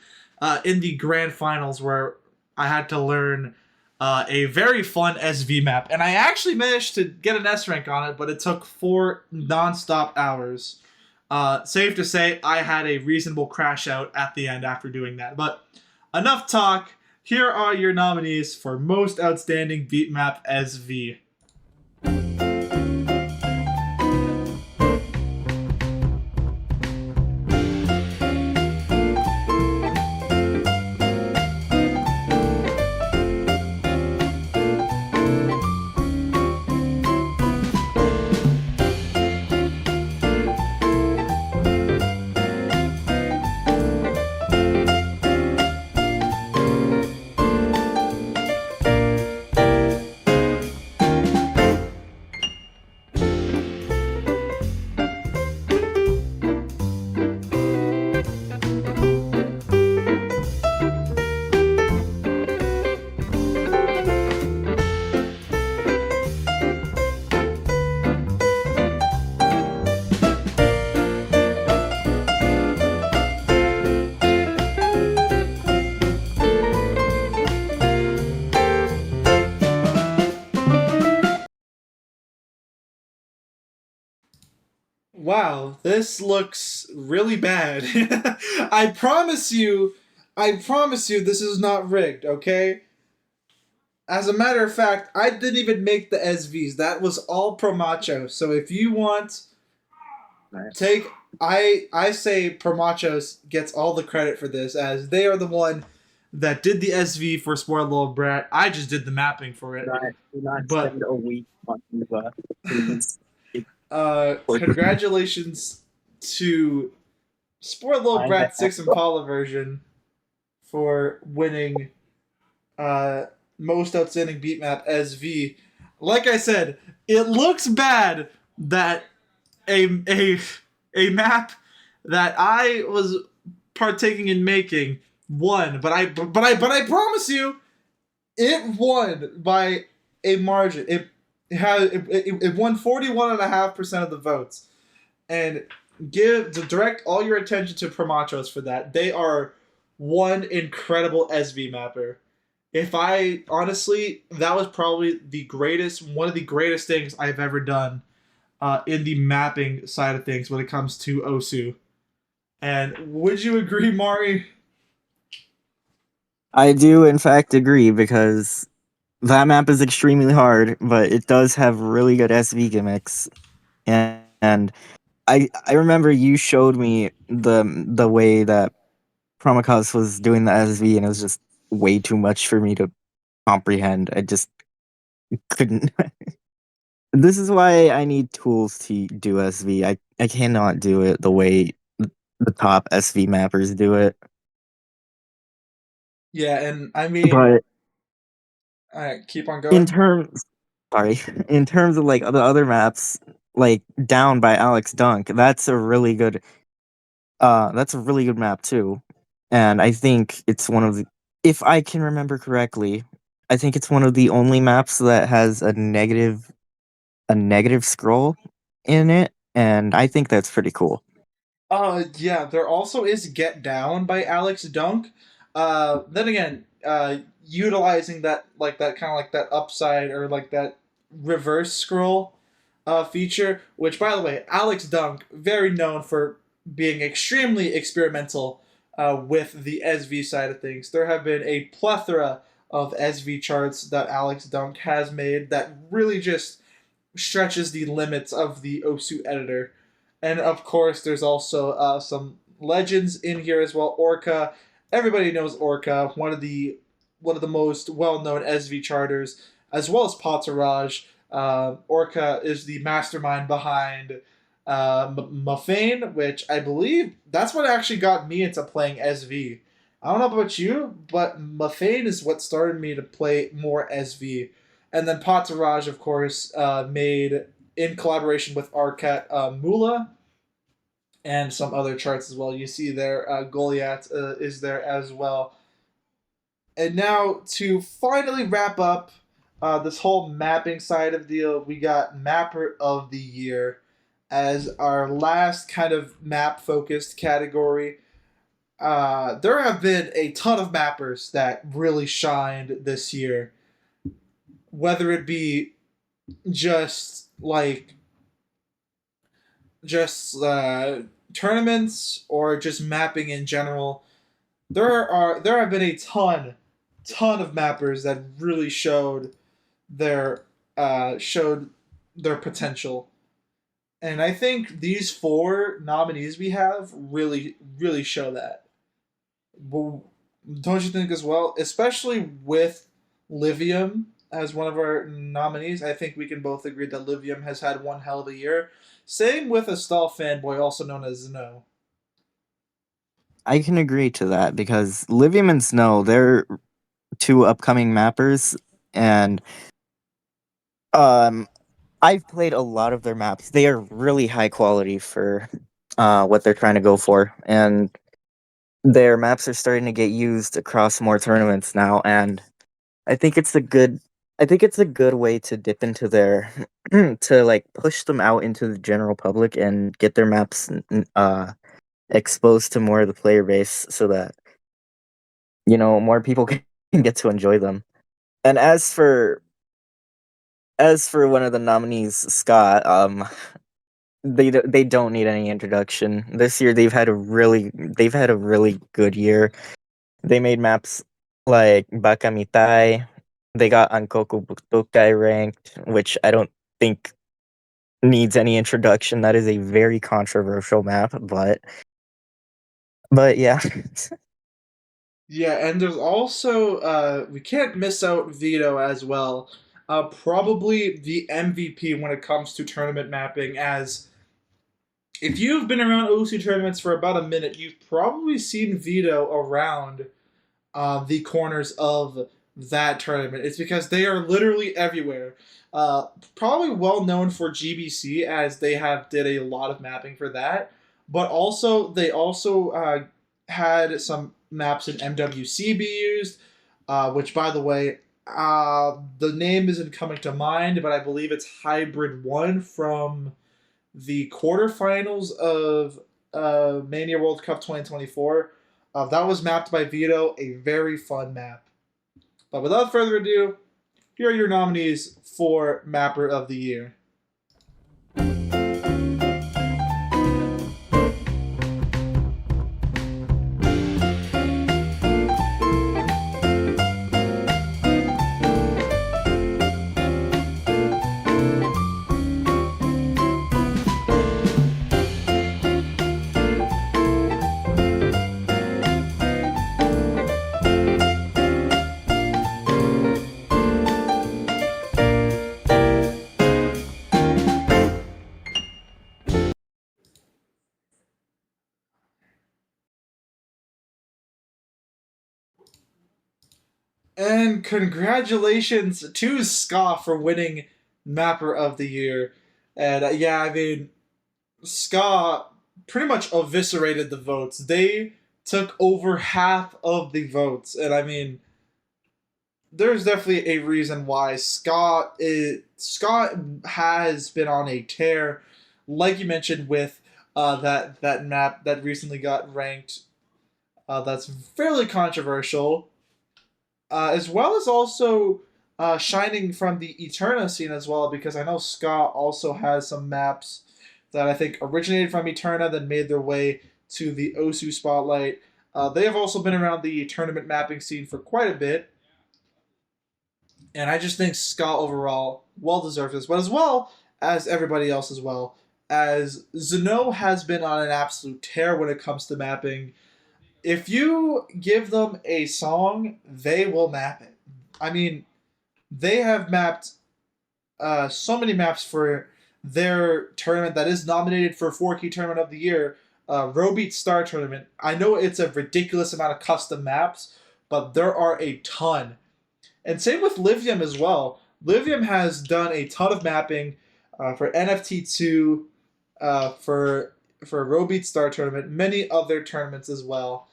in the grand finals where I had to learn a very fun SV map. And I actually managed to get an S rank on it, but it took 4 non-stop hours. Safe to say, I had a reasonable crash out at the end after doing that. But enough talk. Here are your nominees for Most Outstanding Beat Map SV. Wow, this looks really bad. I promise you this is not rigged, okay? As a matter of fact, I didn't even make the SVs. That was all Promacho. So if you want, take I say Promachos gets all the credit for this, as they are the one that did the SV for Spoiled Little Brat. I just did the mapping for it. Do not But spend a week on Eva, please. congratulations to Spoiled Little Find Brat that. 6 Impala version for winning most outstanding beatmap SV. Like I said, it looks bad that a a map that I was partaking in making won, but I promise you, it won by a margin. It won 41.5% of the votes, and direct all your attention to Promachos for that. They are one incredible SV mapper. If I honestly, that was probably one of the greatest things I've ever done in the mapping side of things when it comes to Osu. And would you agree, Mari? I do, in fact, agree because that map is extremely hard, but it does have really good SV gimmicks. And I remember you showed me the way that Promikos was doing the SV, and it was just way too much for me to comprehend. I just couldn't. This is why I need tools to do SV. I cannot do it the way the top SV mappers do it. Yeah, and I mean, But all right, keep on in going. terms, sorry, in terms of like the other maps, like Down by Alex Dunk, that's a really good map too. And I think it's one of the, if I can remember correctly, I think it's one of the only maps that has a negative scroll in it, and I think that's pretty cool. Yeah, there also is Get Down by Alex Dunk. Then again, utilizing that that kind of like that upside or like that reverse scroll feature, which by the way, Alex Dunk, very known for being extremely experimental with the SV side of things. There have been a plethora of SV charts that Alex Dunk has made that really just stretches the limits of the Osu editor. And of course, there's also some legends in here as well. Orca, everybody knows Orca, one of the most well-known SV charters, as well as Potterage. Orca is the mastermind behind Muffane, which I believe that's what actually got me into playing SV. I don't know about you, but Muffane is what started me to play more SV. And then Potterage, of course, made in collaboration with Arcat Mula and some other charts as well. You see there, Goliath is there as well. And now to finally wrap up this whole mapping side of the deal, we got Mapper of the Year as our last kind of map focused category. There have been a ton of mappers that really shined this year, whether it be just like just tournaments or just mapping in general. There have been a ton of mappers that really their showed their potential, and I think these four nominees we have really show that. Well, don't you think as well? Especially with Livium as one of our nominees, I think we can both agree that Livium has had one hell of a year. Same with a stall fanboy, also known as Zeno. I can agree to that because Livium and Snow, they're two upcoming mappers, and um, I've played a lot of their maps. They are really high quality for what they're trying to go for, and their maps are starting to get used across more tournaments now. And I think it's a good, I think it's a good way to dip into their to like push them out into the general public and get their maps exposed to more of the player base, so that more people can get to enjoy them. And as for one of the nominees, Scott, they don't need any introduction. This year they've had a really good year. They made maps like Bakamitai. They got Ankoku Butokai ranked, which I don't think needs any introduction. That is a very controversial map, but yeah. Yeah, and there's also we can't miss out Vito as well. Probably the MVP when it comes to tournament mapping, as if you've been around OC tournaments for about a minute, you've probably seen Vito around the corners of that tournament. It's because they are literally everywhere. Probably well known for GBC, as they have did a lot of mapping for that, but also they also had some maps in MWC be used, which, by the way, the name isn't coming to mind, but I believe it's Hybrid 1 from the quarterfinals of Mania World Cup 2024. That was mapped by Vito, a very fun map. But without further ado, here are your nominees for Mapper of the Year. And congratulations to Ska for winning Mapper of the Year. And yeah, I mean, Ska pretty much eviscerated the votes. They took over half of the votes. And I mean, there's definitely a reason why Scott has been on a tear, like you mentioned with that map that recently got ranked. That's fairly controversial, as well as also shining from the Eterna scene as well, because I know Scott also has some maps that I think originated from Eterna, then made their way to the Osu spotlight. They have also been around the tournament mapping scene for quite a bit. And I just think Scott overall well deserved this, but as well as everybody else as well. As Zeno has been on an absolute tear when it comes to mapping. If you give them a song, they will map it. I mean, they have mapped so many maps for their tournament that is nominated for 4Key Tournament of the Year, Robeat Star Tournament. I know it's a ridiculous amount of custom maps, but there are a ton. And same with Livium as well. Livium has done a ton of mapping for NFT2, for Robeat Star Tournament, many other tournaments as well.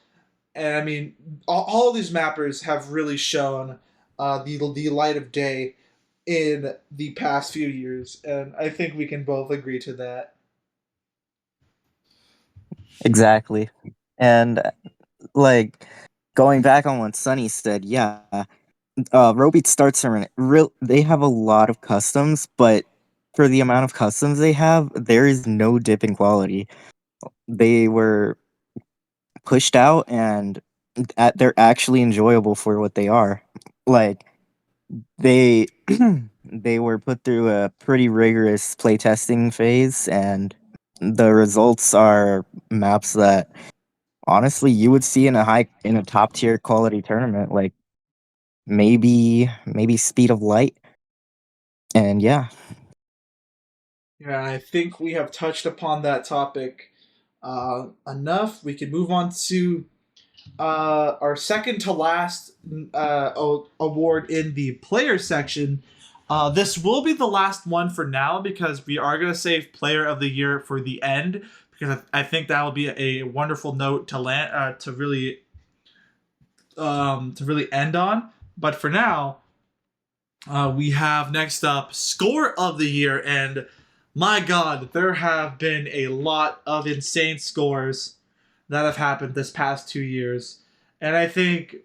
And I mean, all of these mappers have really shown the light of day in the past few years, and I think we can both agree to that. Exactly. And like going back on what Sunny said, yeah, Robeat Start Tournament, they have a lot of customs, but for the amount of customs they have, there is no dip in quality. They were pushed out, and they're actually enjoyable for what they are. Like they they were put through a pretty rigorous playtesting phase, and the results are maps that honestly you would see in a top tier quality tournament, like maybe Speed of Light. And yeah. Yeah, I think we have touched upon that topic enough. We can move on to our second to last award in the player section. This will be the last one for now, because we are going to save Player of the Year for the end, because I think that will be a wonderful note to land to really end on. But for now, we have next up Score of the Year, and my God, there have been a lot of insane scores that have happened this past 2 years. And I think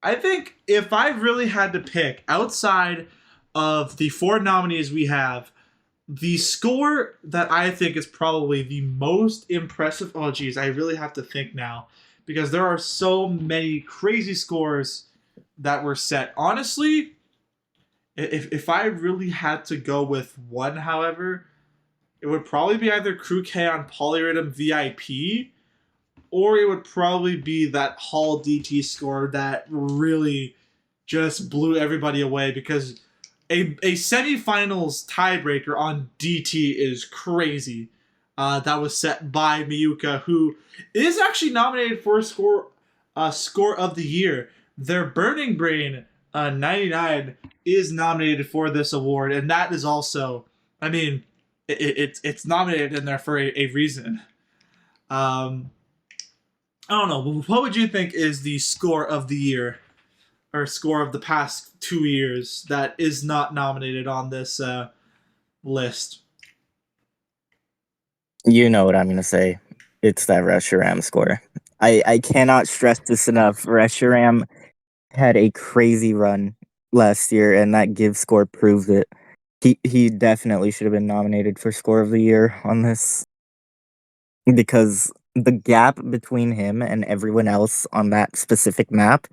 if I really had to pick outside of the four nominees we have, the score that I think is probably the most impressive. Oh, geez, I really have to think now because there are so many crazy scores that were set. Honestly, if I really had to go with one, however, it would probably be either Crew K on Polyrhythm VIP, or it would probably be that Hall DT score that really just blew everybody away because a semifinals tiebreaker on DT is crazy. That was set by Miyuka, who is actually nominated for score of the year. Their Burning Brain 99 is nominated for this award, and that is also, I mean, it's nominated in there for a reason. I don't know. What would you think is the score of the year, or score of the past 2 years that is not nominated on this list? You know what I'm gonna say. It's that Reshiram score. I cannot stress this enough. Reshiram had a crazy run last year, and that give score proved it. He definitely should have been nominated for score of the year on this because the gap between him and everyone else on that specific map,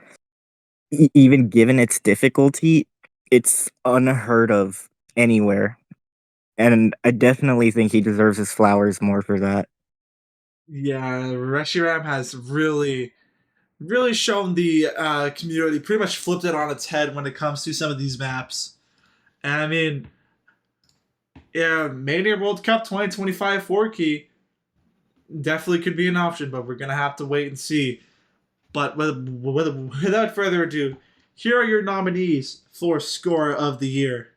even given its difficulty, it's unheard of anywhere. And I definitely think he deserves his flowers more for that. Yeah, Reshiram has really shown the community, pretty much flipped it on its head when it comes to some of these maps. And I mean, yeah, Mania World Cup 2025 4-key definitely could be an option, but we're gonna have to wait and see. But without further ado, here are your nominees for Score of the Year.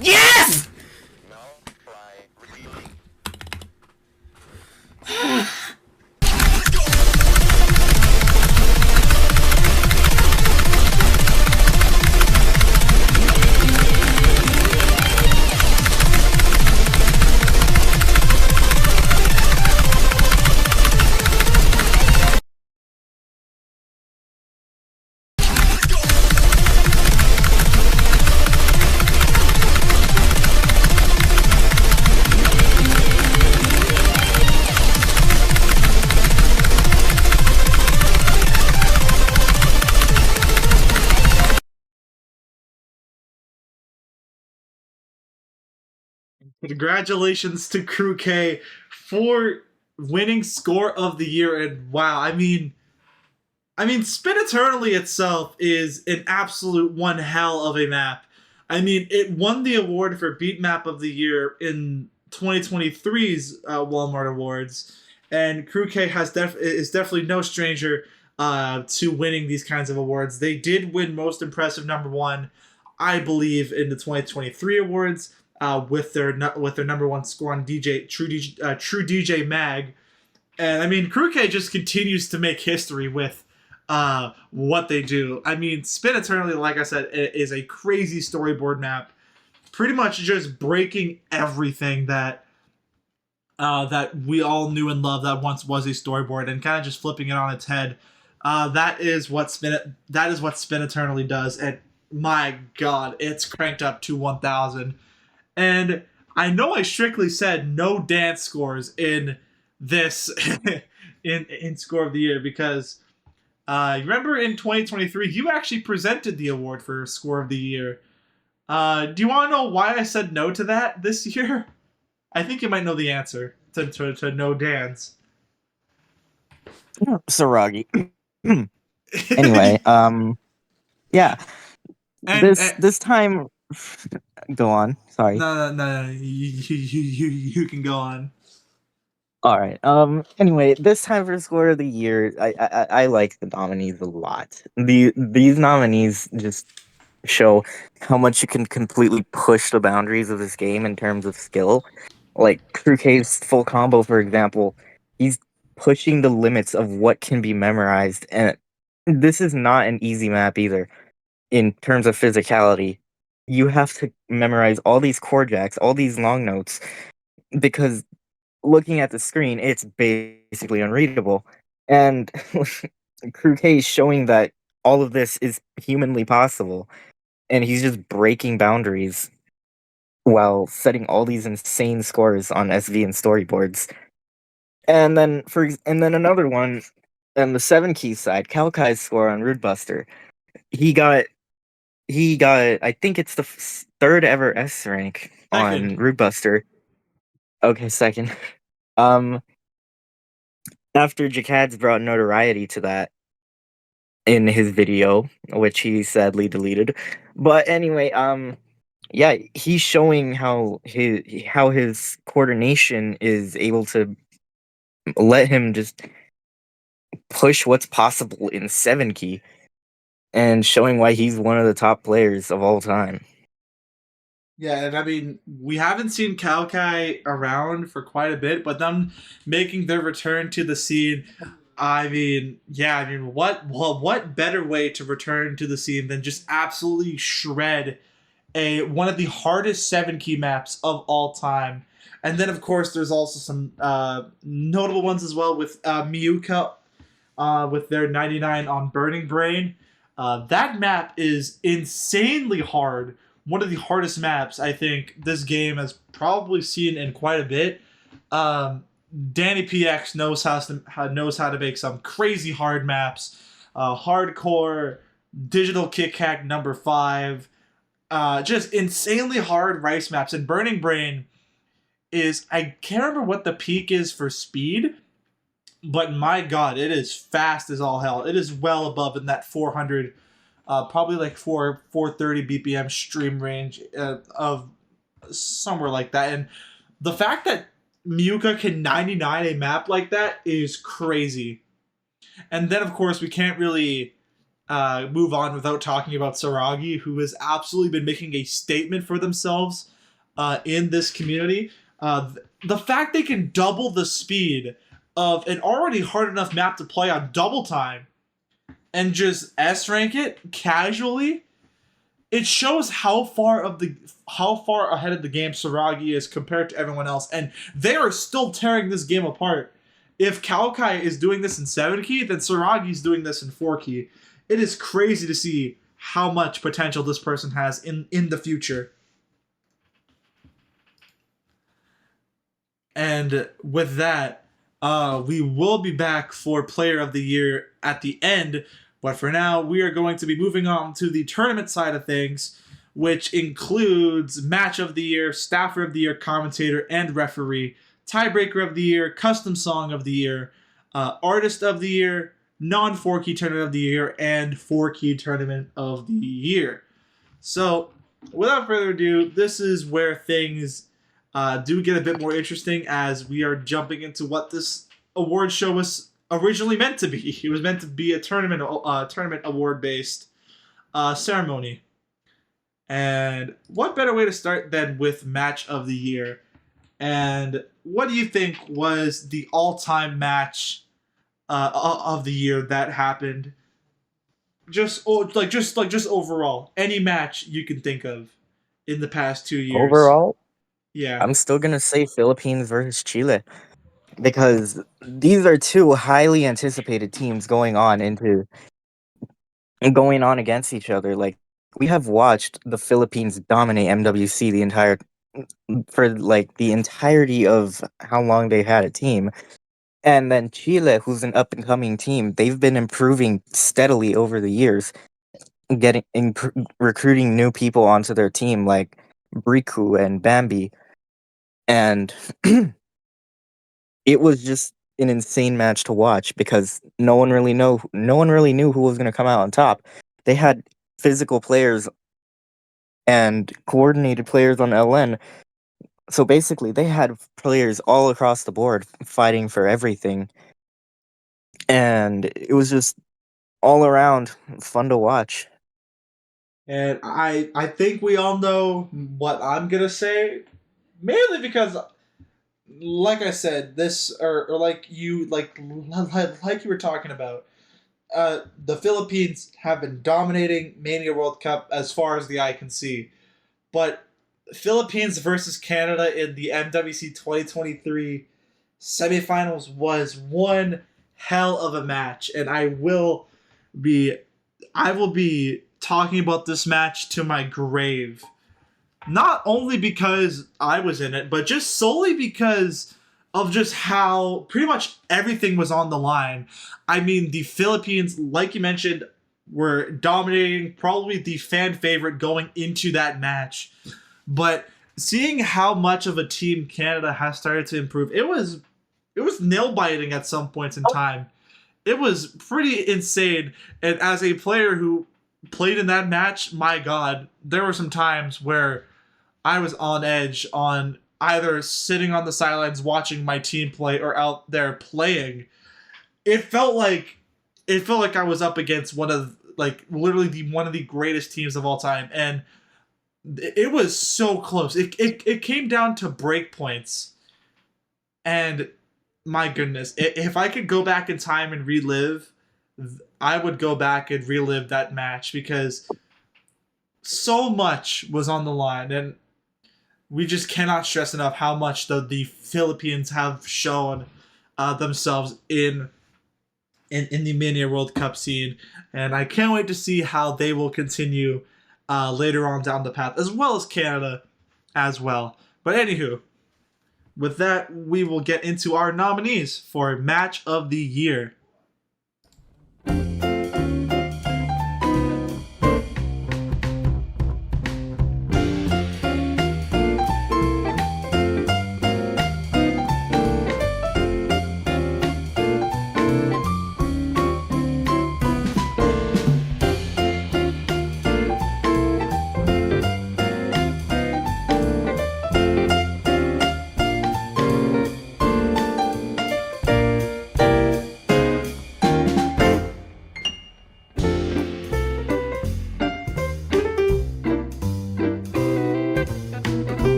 Yes! Congratulations to Crew K for winning Score of the Year. And wow, I mean, Spin Eternally itself is an absolute one hell of a map. I mean, it won the award for Beatmap of the Year in 2023's Walmart Awards, and Crew K is definitely no stranger to winning these kinds of awards. They did win Most Impressive #1, I believe, in the 2023 awards with their number one score on True DJ Mag, and I mean, Crew K just continues to make history with what they do. I mean, Spin Eternally, like I said, is a crazy storyboard map, pretty much just breaking everything that we all knew and loved that once was a storyboard, and kind of just flipping it on its head. That is what Spin Eternally does, and my God, it's cranked up to 1,000. And I know I strictly said no dance scores in this in Score of the Year because remember in 2023 you actually presented the award for Score of the Year. Do you want to know why I said no to that this year? I think you might know the answer to no dance. Saragi. Anyway, yeah. And, This time, go on. Sorry. no, you can go on. All right. Anyway, this time for score of the year, I like the nominees a lot. These nominees just show how much you can completely push the boundaries of this game in terms of skill. Like Krukei's full combo, for example, he's pushing the limits of what can be memorized, and this is not an easy map either. In terms of physicality, you have to memorize all these chord jacks, all these long notes, because looking at the screen, it's basically unreadable. And Krukei is showing that all of this is humanly possible, and he's just breaking boundaries while setting all these insane scores on SV and storyboards. And then another one on the 7 key side, Kalkai's score on Rudebuster. He got I think it's the third ever S rank on Second. Rudebuster. Okay, second. Um After Jakad's brought notoriety to that in his video, which he sadly deleted. But anyway, yeah, he's showing how his coordination is able to let him just push what's possible in 7 key, and showing why he's one of the top players of all time. Yeah, and I mean, we haven't seen Kalkai around for quite a bit, but them making their return to the scene, I mean, yeah, I mean, what better way to return to the scene than just absolutely shred a one of the hardest 7 key maps of all time. And then of course there's also some notable ones as well with Miyuka with their 99 on Burning Brain. That map is insanely hard. One of the hardest maps I think this game has probably seen in quite a bit. Um, Danny PX knows how to make some crazy hard maps. Hardcore digital kick hack number 5. Just insanely hard rice maps. And Burning Brain is, I can't remember what the peak is for speed, but my god, it is fast as all hell. It is well above in that 400, probably like 430 BPM stream range of somewhere like that. And the fact that Miyuka can 99 a map like that is crazy. And then, of course, we can't really move on without talking about Saragi, who has absolutely been making a statement for themselves in this community. The fact they can double the speed of an already hard enough map to play on double time and just S rank it casually, it shows how far ahead of the game Saragi is compared to everyone else, and they are still tearing this game apart. If Kalkai is doing this in 7 key, then Saragi's doing this in 4 key. It is crazy to see how much potential this person has in the future. And with that, we will be back for Player of the Year at the end. But for now, we are going to be moving on to the tournament side of things, which includes Match of the Year, Staffer of the Year, Commentator, and Referee, Tiebreaker of the Year, Custom Song of the Year, Artist of the Year, non-4 key Tournament of the Year, and 4 key Tournament of the Year. So, without further ado, this is where things do get a bit more interesting as we are jumping into what this award show was originally meant to be. It was meant to be a tournament award based ceremony. And what better way to start than with Match of the Year? And what do you think was the all-time match of the year that happened? Just overall, any match you can think of in the past 2 years. Overall, Yeah. I'm still gonna say Philippines versus Chile, because these are two highly anticipated teams going on against each other. Like, we have watched the Philippines dominate MWC for like the entirety of how long they had a team. And then Chile, who's an up and coming team, they've been improving steadily over the years, recruiting new people onto their team like Briku and Bambi. And it was just an insane match to watch because no one really knew who was going to come out on top. They had physical players and coordinated players on LN So basically, they had players all across the board fighting for everything, and it was just all around fun to watch. And I think we all know what I'm gonna say, mainly because, like I said, this or like you were talking about, the Philippines have been dominating Mania World Cup as far as the eye can see, but Philippines versus Canada in the MWC 2023 semifinals was one hell of a match, and be I will be talking about this match to my grave. Not only because I was in it, but just solely because of just how pretty much everything was on the line. I mean, the Philippines, like you mentioned, were dominating, probably the fan favorite going into that match. But seeing how much of a team Canada has started to improve, it was nail biting at some points in time. It was pretty insane. And as a player who played in that match, my God, there were some times where I was on edge on either sitting on the sidelines watching my team play or out there playing. It felt like I was up against one of like literally one of the greatest teams of all time, and it was so close. It came down to break points, and my goodness, if I could go back in time and relive, I would go back and relive that match because so much was on the line, and we just cannot stress enough how much the Philippines have shown themselves in the Mania World Cup scene, and I can't wait to see how they will continue later on down the path, as well as Canada as well. But anywho, with that, we will get into our nominees for Match of the Year.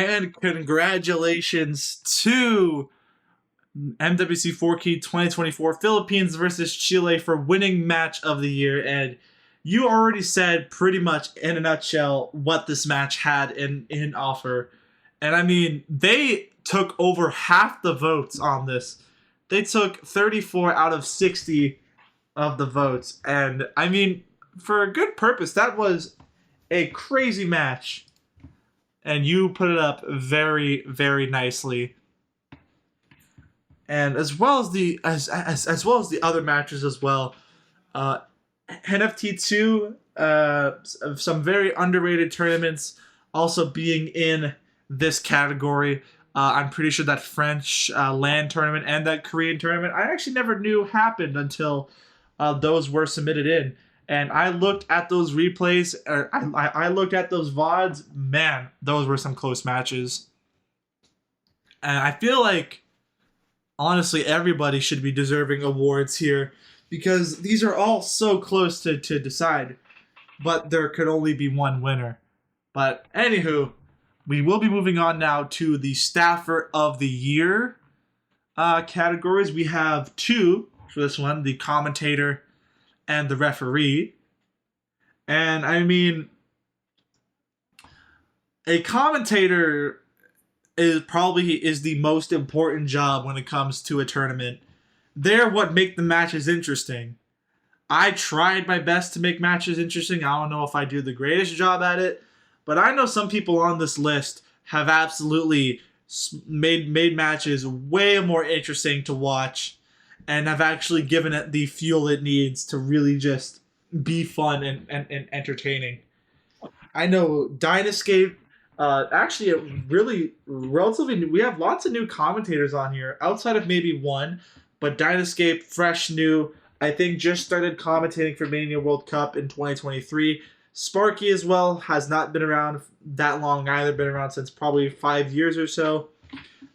And congratulations to MWC 4Key 2024 Philippines versus Chile for winning Match of the Year. And you already said pretty much in a nutshell what this match had in offer. And I mean, they took over half the votes on this. They took 34 out of 60 of the votes. And I mean, for a good purpose, that was a crazy match. And you put it up very, very nicely. And as well as the as well as the other matches as well. NFT2, some very underrated tournaments also being in this category. I'm pretty sure that French LAN tournament and that Korean tournament I actually never knew happened until those were submitted in. And I looked at those replays, or I looked at those VODs. Man, those were some close matches. And I feel like, honestly, everybody should be deserving awards here because these are all so close to decide. But there could only be one winner. But anywho, we will be moving on now to the Staffer of the Year categories. We have two for this one, the Commentator and the Referee. And I mean, a commentator is the most important job when it comes to a tournament. They're what make the matches interesting. I tried my best to make matches interesting. I don't know if I do the greatest job at it, but I know some people on this list have absolutely made matches way more interesting to watch. and have actually given it the fuel it needs to really just be fun and entertaining. I know Dynascape. Actually, a really relatively new, we have lots of new commentators on here outside of maybe one, but Dynascape, fresh new. I think just started commentating for Mania World Cup in 2023. Sparky as well has not been around that long either. Been around since probably 5 years or so.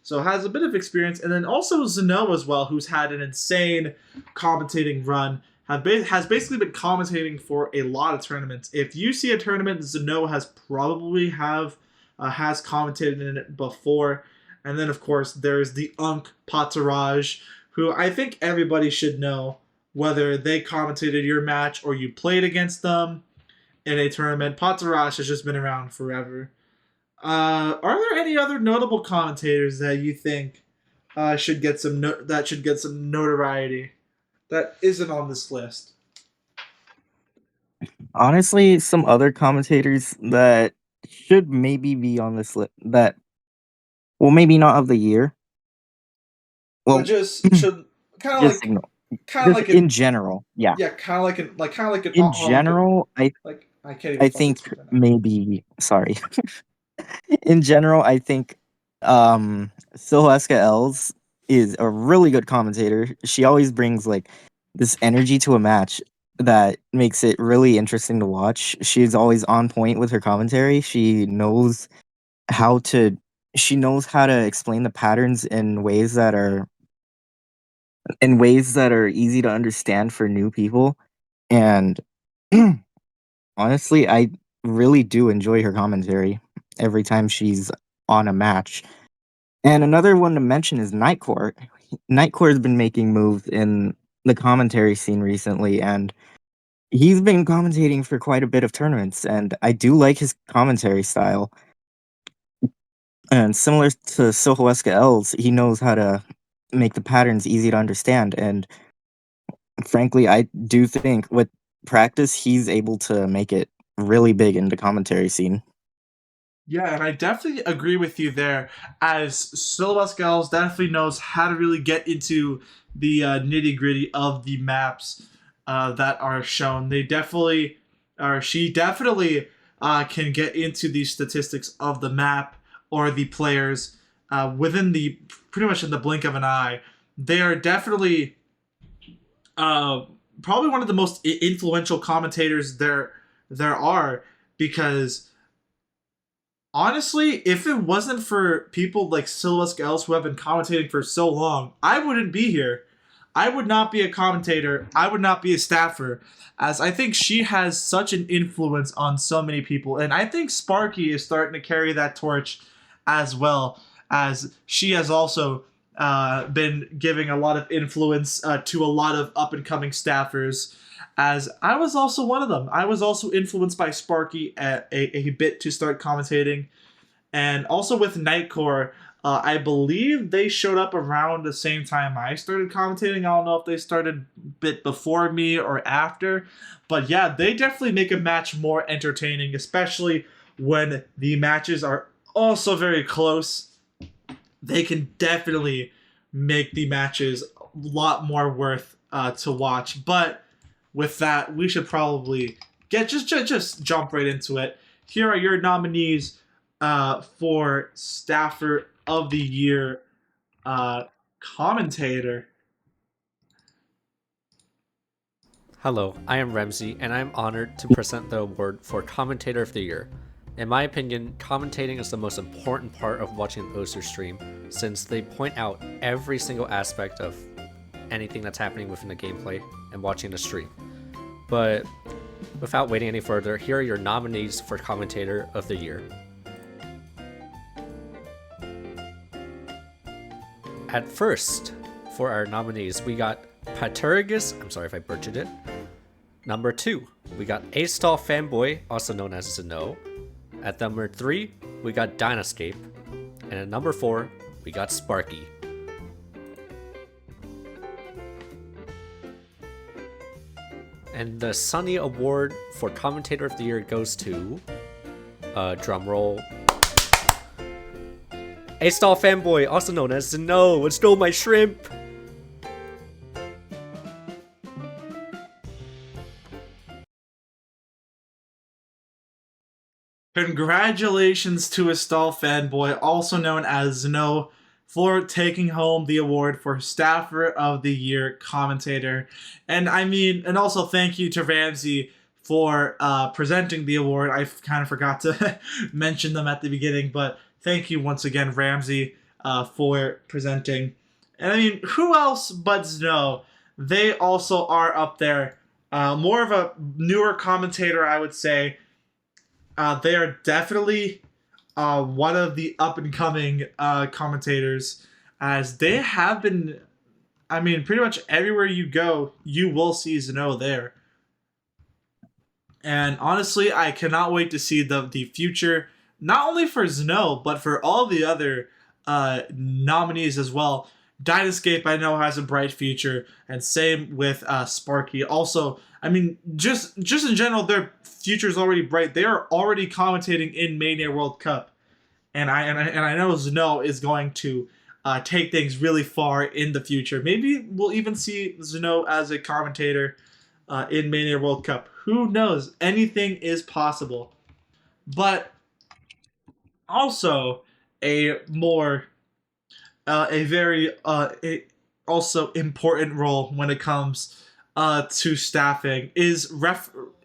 So has a bit of experience, and then also Zeno as well, who's had an insane commentating run. Has basically been commentating for a lot of tournaments. If you see a tournament, Zeno has probably has commentated in it before. And then of course there's the Unk Pataraj, who I think everybody should know, whether they commentated your match or you played against them in a tournament. Pataraj has just been around forever. Are there any other notable commentators that you think should get some notoriety that isn't on this list? Honestly, some other commentators that should maybe be on this list that, well, maybe not of the year. Well, But just should kind of just like ignore. kind of Just like in an general, yeah. yeah, kind of like an In general, like I can't even I fucking think speak right now. maybe sorry. In general, I think Silhouesca Els is a really good commentator. She always brings like this energy to a match that makes it really interesting to watch. She's always on point with her commentary. How to she knows how to explain the patterns in ways that are easy to understand for new people. And honestly, I really do enjoy her commentary every time she's on a match. And another one to mention is Nightcore. Nightcore has been making moves in the commentary scene recently, and he's been commentating for quite a bit of tournaments, and I do like his commentary style. And similar to Silhouesca Els, he knows how to make the patterns easy to understand. And frankly, I do think with practice, he's able to make it really big in the commentary scene. Yeah, and I definitely agree with you there. As Syllabus Gals definitely knows how to really get into the nitty gritty of the maps that are shown. They definitely, or she definitely can get into the statistics of the map or the players within the pretty much in the blink of an eye. They are definitely probably one of the most influential commentators there are, because honestly, if it wasn't for people like Silhouette Gals who have been commentating for so long, I wouldn't be here. I would not be a commentator. I would not be a staffer, as I think she has such an influence on so many people. And I think Sparky is starting to carry that torch as well, as she has also been giving a lot of influence to a lot of up-and-coming staffers, as I was also one of them. I was also influenced by Sparky a bit to start commentating. And also with Nightcore, I believe they showed up around the same time I started commentating. I don't know if they started a bit before me or after. But yeah, they definitely make a match more entertaining, especially when the matches are also very close. They can definitely make the matches a lot more worth to watch. But with that, we should probably just jump right into it. Here are your nominees for Staffer of the Year commentator. Hello, I am Ramsey, and I am honored to present the award for Commentator of the Year. In my opinion, commentating is the most important part of watching an OSU stream, since they point out every single aspect of anything that's happening within the gameplay and watching the stream. But without waiting any further, here are your nominees for Commentator of the Year. At first, for our nominees, we got Paturgus, I'm sorry if I butchered it. Number 2, we got A-Stall Fanboy, also known as Zeno. At number 3, we got Dynascape. And at number 4, we got Sparky. And the Sunny Award for Commentator of the Year goes to, drumroll, A-Stall Fanboy, also known as Zeno, and stole my shrimp. Congratulations to Estelle Fanboy, also known as Zno, for taking home the award for Staffer of the Year Commentator. And also thank you to Ramsey for presenting the award. I kind of forgot to mention them at the beginning, but thank you once again, Ramsey, for presenting. And who else but Zno? They also are up there. More of a newer commentator, I would say. They are definitely one of the up-and-coming commentators, as they have been, pretty much everywhere you go, you will see Zno there. And honestly, I cannot wait to see the future, not only for Zno, but for all the other nominees as well. Dynascape, I know, has a bright future, and same with Sparky. Also, just in general, their future is already bright. They are already commentating in Mania World Cup, and I know Zno is going to take things really far in the future. Maybe we'll even see Zno as a commentator in Mania World Cup. Who knows? Anything is possible. But also a very also important role when it comes to staffing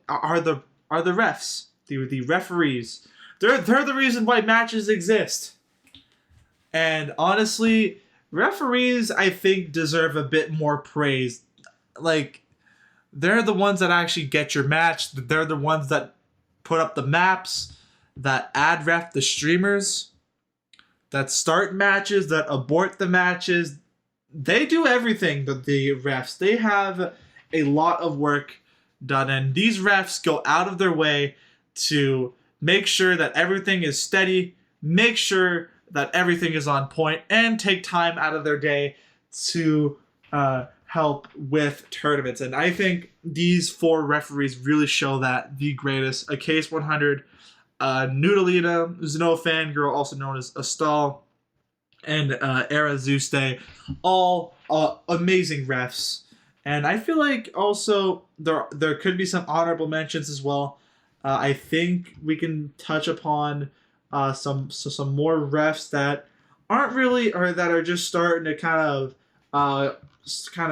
are the refs, the referees. They're the reason why matches exist. And honestly, referees, I think, deserve a bit more praise. Like, they're the ones that actually get your match. They're the ones that put up the maps, that ad ref the streamers, that start matches, that abort the matches. They do everything, the refs. They have a lot of work done, and these refs go out of their way to make sure that everything is steady, make sure that everything is on point, and take time out of their day to help with tournaments. And I think these 4 referees really show that the greatest. A Case 100, Noodalina, Zno Fangirl, also known as Astal, and Era Zuste, all amazing refs. And I feel like also there could be some honorable mentions as well. I think we can touch upon some more refs that aren't really, or that are just starting to kind of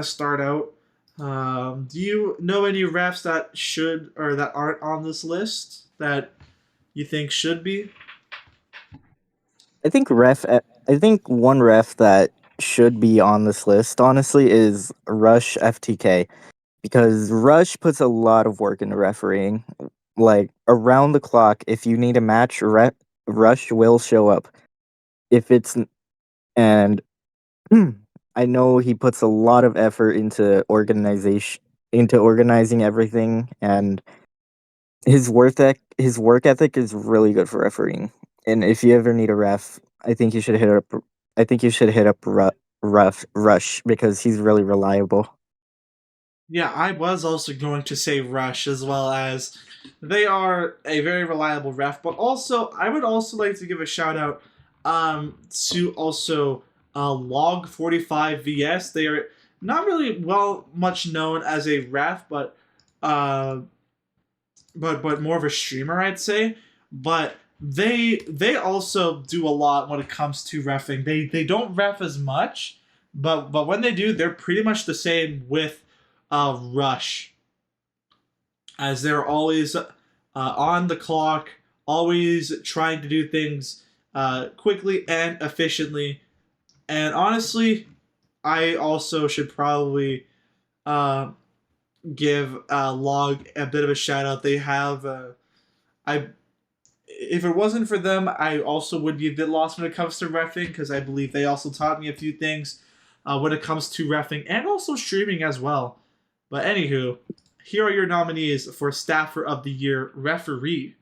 start out. Do you know any refs that should, or that aren't on this list that you think should be? I think one ref that should be on this list, honestly, is Rush FTK, because Rush puts a lot of work into refereeing. Like, around the clock, if you need a match, Rush will show up. And I know he puts a lot of effort into organizing everything, and his work ethic is really good for refereeing. And if you ever need a ref, I think you should hit up Rush, because he's really reliable. Yeah, I was also going to say Rush, as well, as they are a very reliable ref. But also, I would also like to give a shout out to also Log 45 VS. They are not really much known as a ref, but more of a streamer, I'd say. But they also do a lot when it comes to reffing. They don't ref as much, but when they do, they're pretty much the same with Rush, as they're always on the clock, always trying to do things quickly and efficiently. And honestly, I also should probably give Log a bit of a shout out. They have if it wasn't for them, I also would be a bit lost when it comes to reffing, because I believe they also taught me a few things when it comes to reffing and also streaming as well. But anywho, here are your nominees for Staffer of the Year Referee.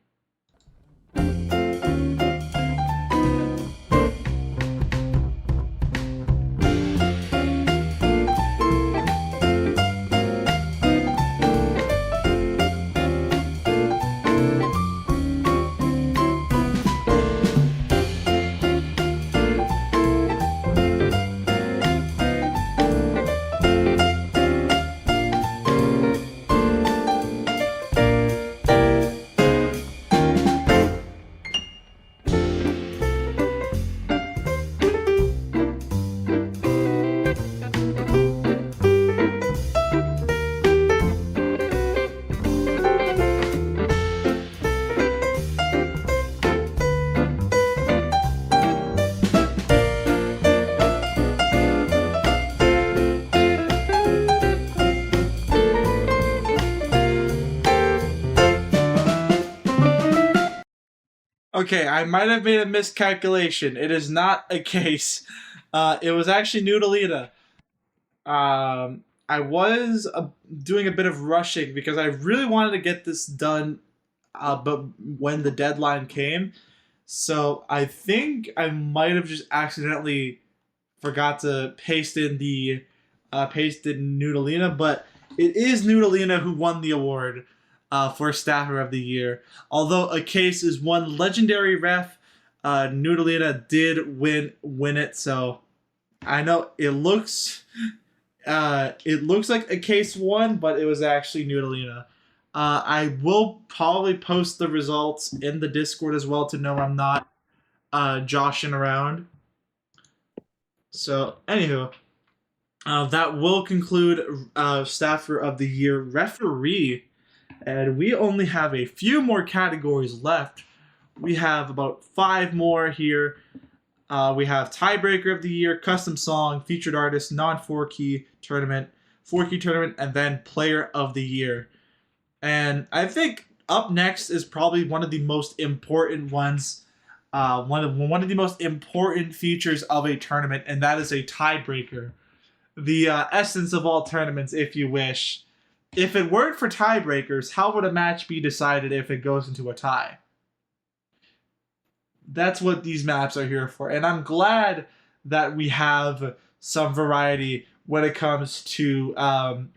Okay, I might have made a miscalculation. It is not a case. It was actually Noodalita. I was doing a bit of rushing because I really wanted to get this done, but when the deadline came, so I think I might have just accidentally forgot to paste in Noodalina, but it is Noodalina who won the award for Staffer of the Year. Although a case is one legendary ref, Noodalina did win it. So I know it looks like a case won, but it was actually Noodalina. I will probably post the results in the Discord as well to know I'm not joshing around. So, anywho, that will conclude Staffer of the Year referee. And we only have a few more categories left. We have about 5 more here. We have Tiebreaker of the Year, Custom Song, Featured Artist, Non-4-Key Tournament, 4-Key Tournament, and then Player of the Year. And I think up next is probably one of the most important ones, one of the most important features of a tournament, and that is a tiebreaker. The essence of all tournaments, if you wish. If it weren't for tiebreakers, how would a match be decided if it goes into a tie? That's what these maps are here for, and I'm glad that we have some variety when it comes to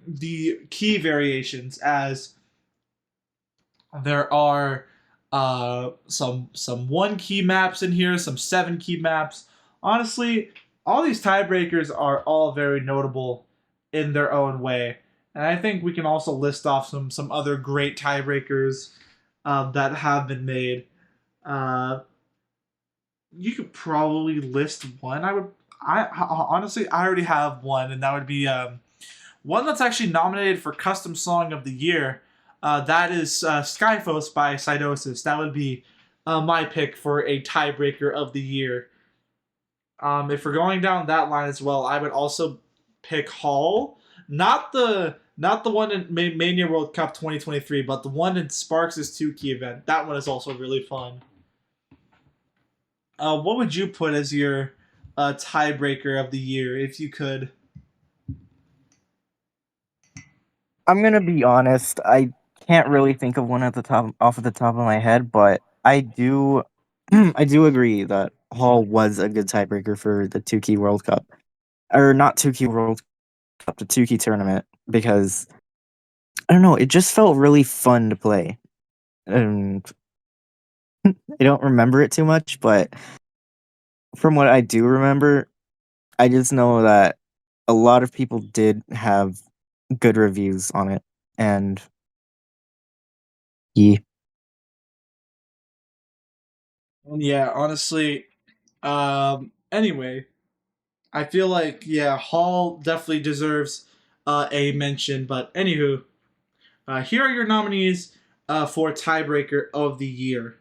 the key variations, as there are some 1-key maps in here, some 7-key maps. Honestly, all these tiebreakers are all very notable in their own way. And I think we can also list off some other great tiebreakers that have been made. You could probably list one. I honestly, I already have one, and that would be one that's actually nominated for Custom Song of the Year. That is Skyphos by Cydosis. That would be my pick for a tiebreaker of the year. If we're going down that line as well, I would also pick Hall. Not the one in Mania World Cup 2023, but the one in Sparks' 2-key event. That one is also really fun. What would you put as your tiebreaker of the year, if you could? I'm gonna be honest. I can't really think of one at the top off of the top of my head, but I do I do agree that Hall was a good tiebreaker for the 2-key World Cup. Or not 2-key World Cup, the 2-key tournament, because I don't know, it just felt really fun to play. And I don't remember it too much, but from what I do remember, I just know that a lot of people did have good reviews on it. And yeah. Yeah, honestly. Anyway, I feel like, yeah, Hall definitely deserves a mention. But anywho, here are your nominees for Tiebreaker of the Year.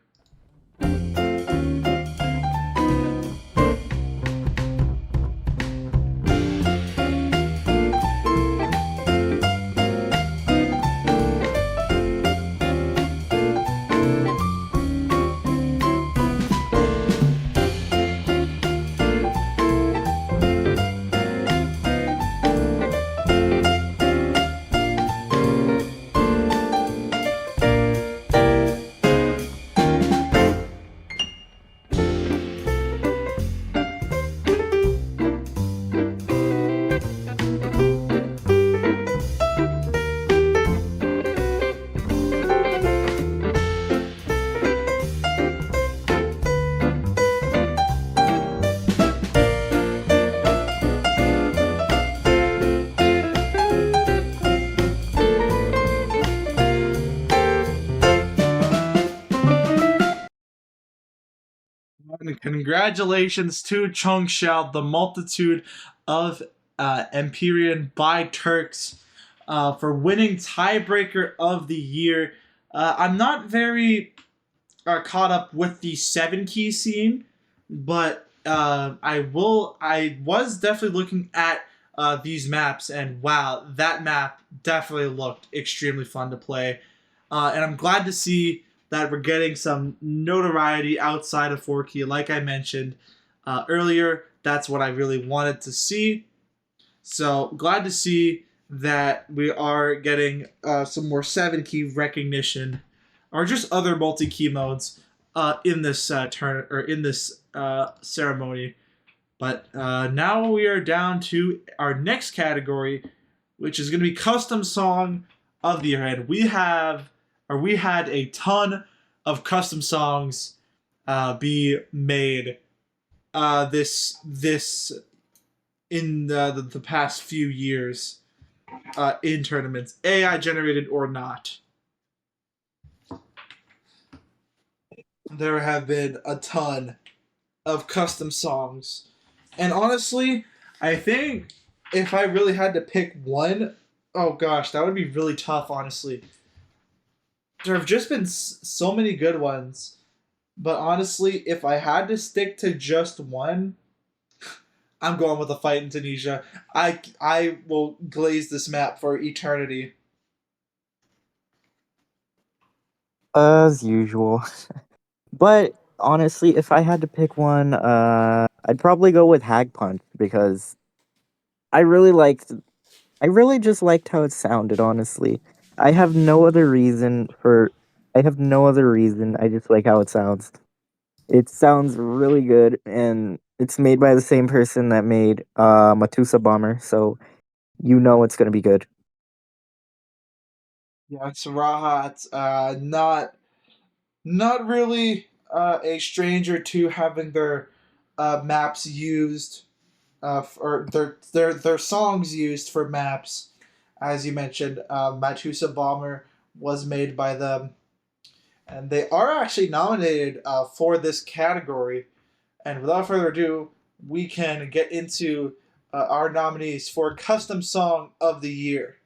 Congratulations to Chongshao, the multitude of Empyrean by Turks, for winning Tiebreaker of the Year. I'm not very caught up with the 7-key scene, but I was definitely looking at these maps, and wow, that map definitely looked extremely fun to play. And I'm glad to see that we're getting some notoriety outside of 4Key. Like I mentioned earlier, that's what I really wanted to see. So glad to see that we are getting some more 7-key recognition, or just other multi-key modes in this turn or in this ceremony. But now we are down to our next category, which is going to be custom song of the year. And we had a ton of custom songs be made this in the past few years in tournaments, AI generated or not. There have been a ton of custom songs. And honestly, I think if I really had to pick one, oh gosh, that would be really tough, honestly. There have just been so many good ones. But honestly, if I had to stick to just one, I'm going with A Fight in Tunisia. I will glaze this map for eternity. As usual. But honestly, if I had to pick one, I'd probably go with Hag Punch because I really just liked how it sounded, honestly. I have no other reason for I have no other reason. I just like how it sounds. It sounds really good, and it's made by the same person that made Matusa Bomber, so you know it's gonna be good. Yeah, it's Rahat. Not really a stranger to having their maps used, or their songs used for maps. As you mentioned, Matusa Bomber was made by them, and they are actually nominated for this category. And without further ado, we can get into our nominees for Custom Song of the Year.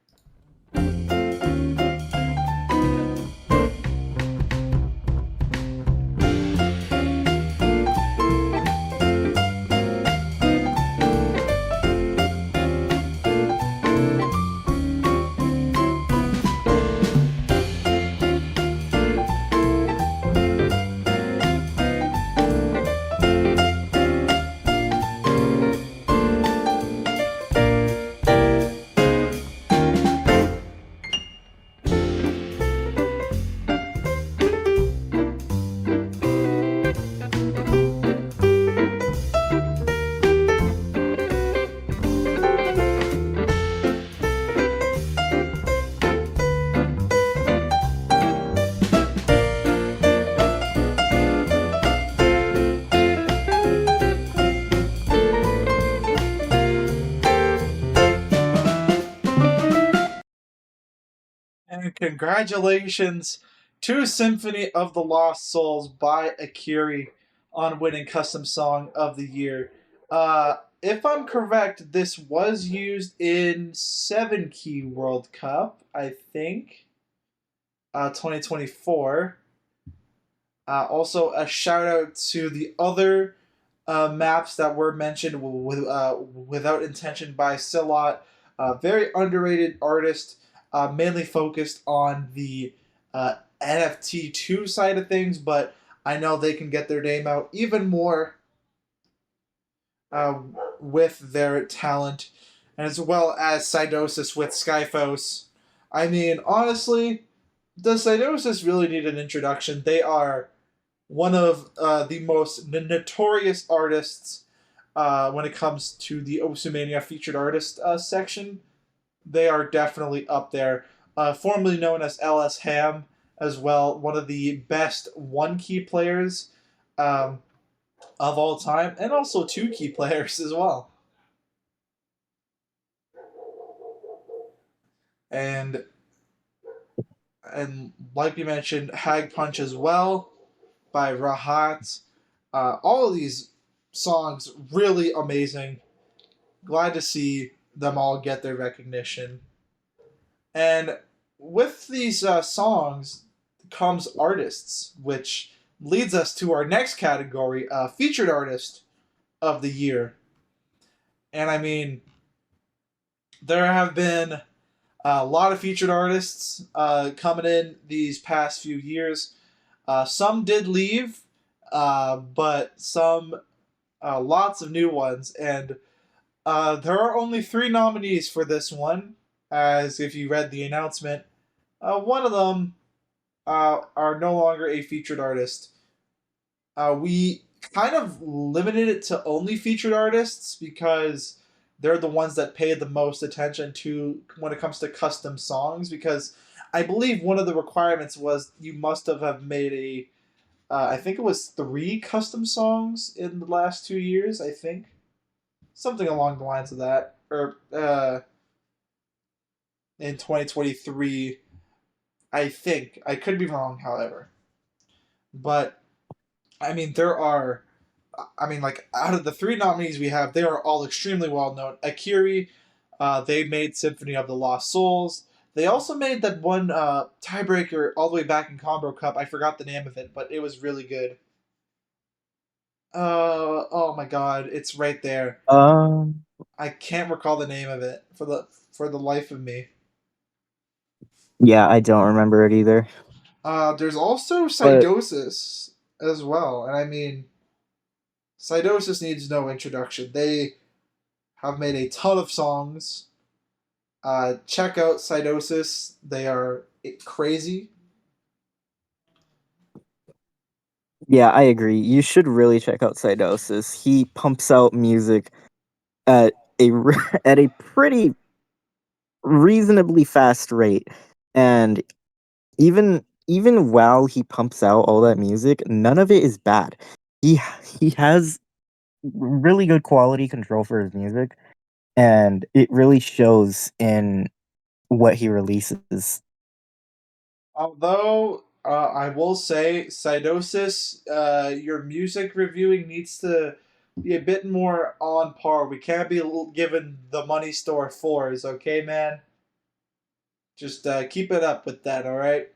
And congratulations to Symphony of the Lost Souls by Akiri on winning Custom Song of the Year. If I'm correct, this was used in 7-Key World Cup, I think, 2024. Also, a shout out to the other maps that were mentioned without intention by Silot. Very underrated artist, mainly focused on the NFT 2 side of things, but I know they can get their name out even more with their talent, and as well as Cydosis with Skyphos. I mean, honestly, does Cydosis really need an introduction? They are one of the most notorious artists when it comes to the Osumania featured artist section. They are definitely up there. Formerly known as LS Ham as well, one of the best 1-key players of all time, and also 2-key players as well. And like we mentioned, Hag Punch as well by Rahat. All of these songs really amazing. Glad to see them all get their recognition. And with these songs comes artists, which leads us to our next category, featured artist of the year. And I mean, there have been a lot of featured artists coming in these past few years. Some did leave, but some lots of new ones, and there are only 3 nominees for this one. As if you read the announcement, one of them are no longer a featured artist. We kind of limited it to only featured artists because they're the ones that pay the most attention to when it comes to custom songs. Because I believe one of the requirements was you must have made a, I think it was 3 custom songs in the last 2 years. I think something along the lines of that, or in 2023. I think I could be wrong, however, but I mean, there are. I mean, like out of the 3 nominees we have, they are all extremely well known. Akiri, they made Symphony of the Lost Souls. They also made that one tiebreaker all the way back in Combo Cup. I forgot the name of it, but it was really good. Oh my God, it's right there. I can't recall the name of it for the life of me. Yeah, I don't remember it either. There's also But Cydosis as well, and I mean, Cydosis needs no introduction. They have made a ton of songs. Check out Cydosis. They are crazy. yeah, I agree. You should really check out Cydosis. He pumps out music at at a pretty reasonably fast rate, and even while he pumps out all that music, none of it is bad. He has really good quality control for his music, and it really shows in what he releases. Although I will say, Cydosis, your music reviewing needs to be a bit more on par. We can't be given the money store 4s, okay, man? Just keep it up with that, all right?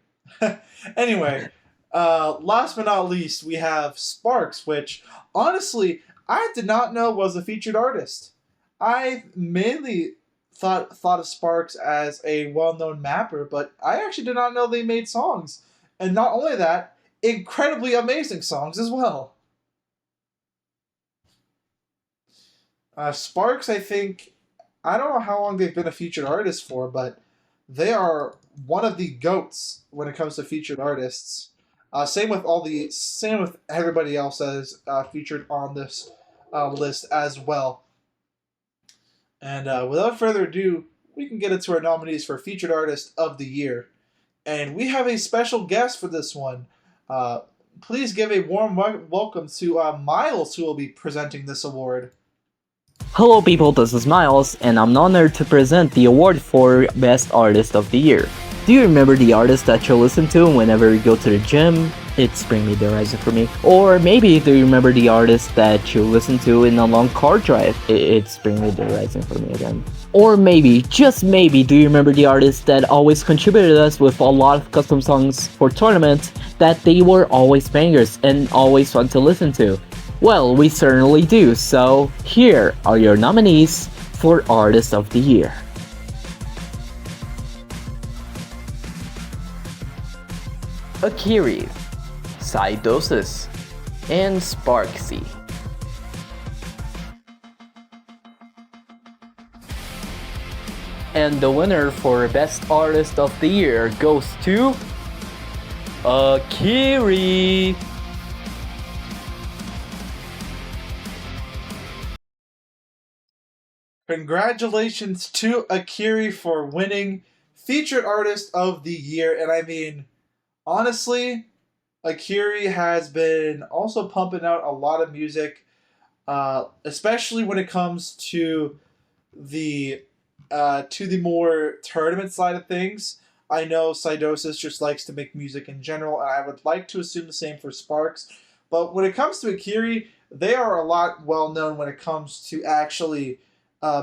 Anyway, last but not least, we have Sparks, which honestly I did not know was a featured artist. I mainly thought of Sparks as a well-known mapper, but I actually did not know they made songs, and not only that, incredibly amazing songs as well. Sparks, I think, I don't know how long they've been a featured artist for, but they are one of the goats when it comes to featured artists. Same with everybody else that is featured on this list as well. And without further ado, we can get into our nominees for featured artist of the year, and we have a special guest for this one. Uh, Please give a warm welcome to Miles, who will be presenting this award. Hello people, this is Miles, and I'm honored to present the award for Best Artist of the Year. Do you remember the artist that you listen to whenever you go to the gym? It's Bring Me the Horizon for me. Or maybe do you remember the artist that you listen to in a long car drive? It's Bring Me the Horizon for me again. Or maybe, just maybe, do you remember the artist that always contributed us with a lot of custom songs for tournaments that they were always bangers and always fun to listen to? Well, we certainly do, so here are your nominees for Artist of the Year. Akiri, Cydosis, and Sparksy. And the winner for Best Artist of the Year goes to Akiri. Congratulations to Akiri for winning Featured Artist of the Year. And I mean, honestly, Akiri has been also pumping out a lot of music, especially when it comes to the more tournament side of things. I know Cydosis just likes to make music in general, and I would like to assume the same for Sparks. But when it comes to Akiri, they are a lot well known when it comes to actually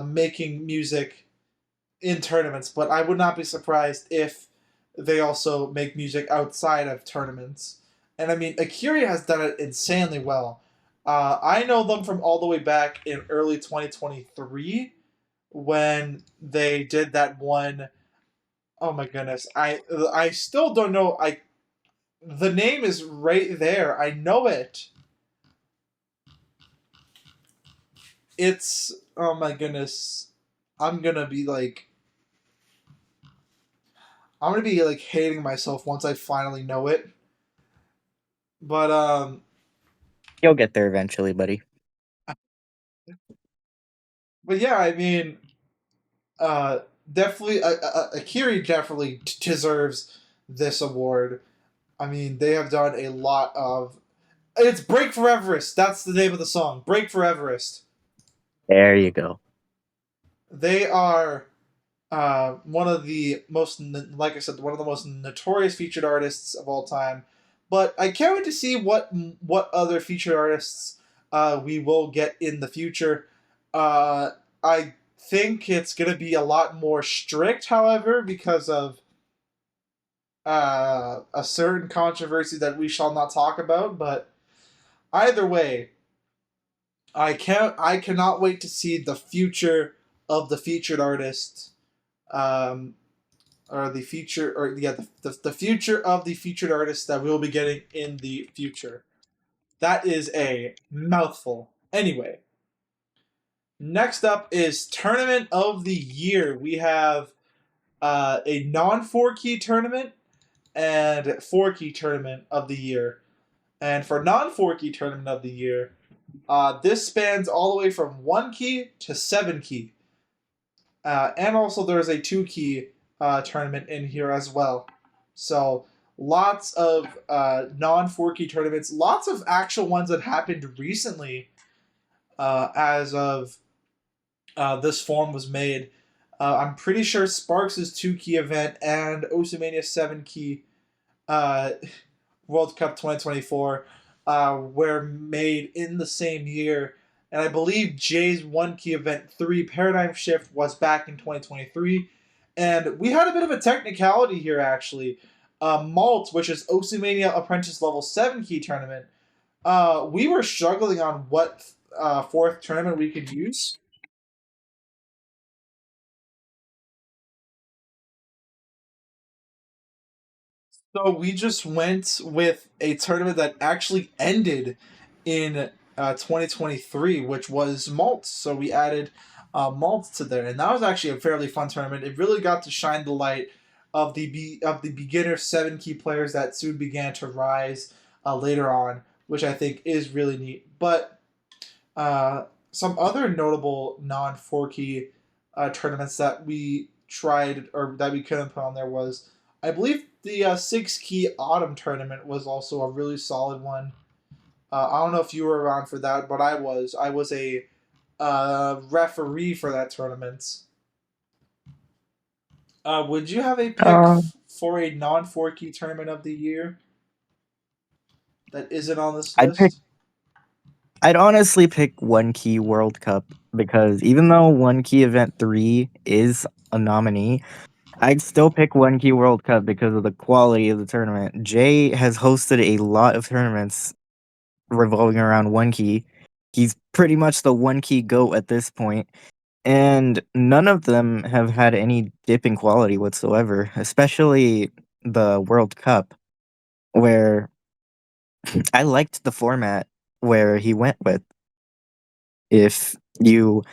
making music in tournaments. But I would not be surprised if they also make music outside of tournaments. And I mean, Akiri has done it insanely well. I know them from all the way back in early 2023 when they did that one. Oh my goodness, I still don't know. The name is right there. I know it. It's, oh my goodness. I'm gonna be like hating myself once I finally know it. But You'll get there eventually, buddy. but yeah, I mean, definitely, Akiri definitely deserves this award. I mean, they have done a lot of. It's Break for Everest. That's the name of the song. Break for Everest. There you go. They are one of the most, like I said, one of the most notorious featured artists of all time. But I can't wait to see what other featured artists we will get in the future. I think it's gonna be a lot more strict, however, because of a certain controversy that we shall not talk about. But either way, I cannot wait to see the future of the featured artist. Or the future, or yeah, the future of the featured artists that we'll be getting in the future. That is a mouthful. Anyway, next up is Tournament of the Year. We have a non-4-key tournament and 4-key tournament of the year. And for non-4-key tournament of the year, this spans all the way from 1-key to 7-key. And also there's a 2-key tournament in here as well. So lots of non-4-key tournaments, lots of actual ones that happened recently as of this form was made. I'm pretty sure Sparks' 2-key event and Osimania's 7-key World Cup 2024 were made in the same year. And I believe Jay's 1-key event 3 Paradigm Shift was back in 2023. And we had a bit of a technicality here, actually. Malt, which is Osimania Apprentice Level 7-key tournament, we were struggling on what 4th tournament we could use. So we just went with a tournament that actually ended in 2023, which was Malt. So we added Malt to there, and that was actually a fairly fun tournament. It really got to shine the light of the beginner 7-key players that soon began to rise later on, which I think is really neat. But some other notable non-4-key tournaments that we tried or that we couldn't put on there was, I believe, the 6-key Autumn tournament was also a really solid one. I don't know if you were around for that, but I was. I was a referee for that tournament. Would you have a pick for a non-4-key tournament of the year that isn't on this list? I'd honestly pick 1-key World Cup because even though 1-key event 3 is a nominee, I'd still pick 1-key World Cup because of the quality of the tournament. Jay has hosted a lot of tournaments revolving around 1-key. He's pretty much the 1-key GOAT at this point, and none of them have had any dip in quality whatsoever, especially the World Cup, where I liked the format where he went with. If you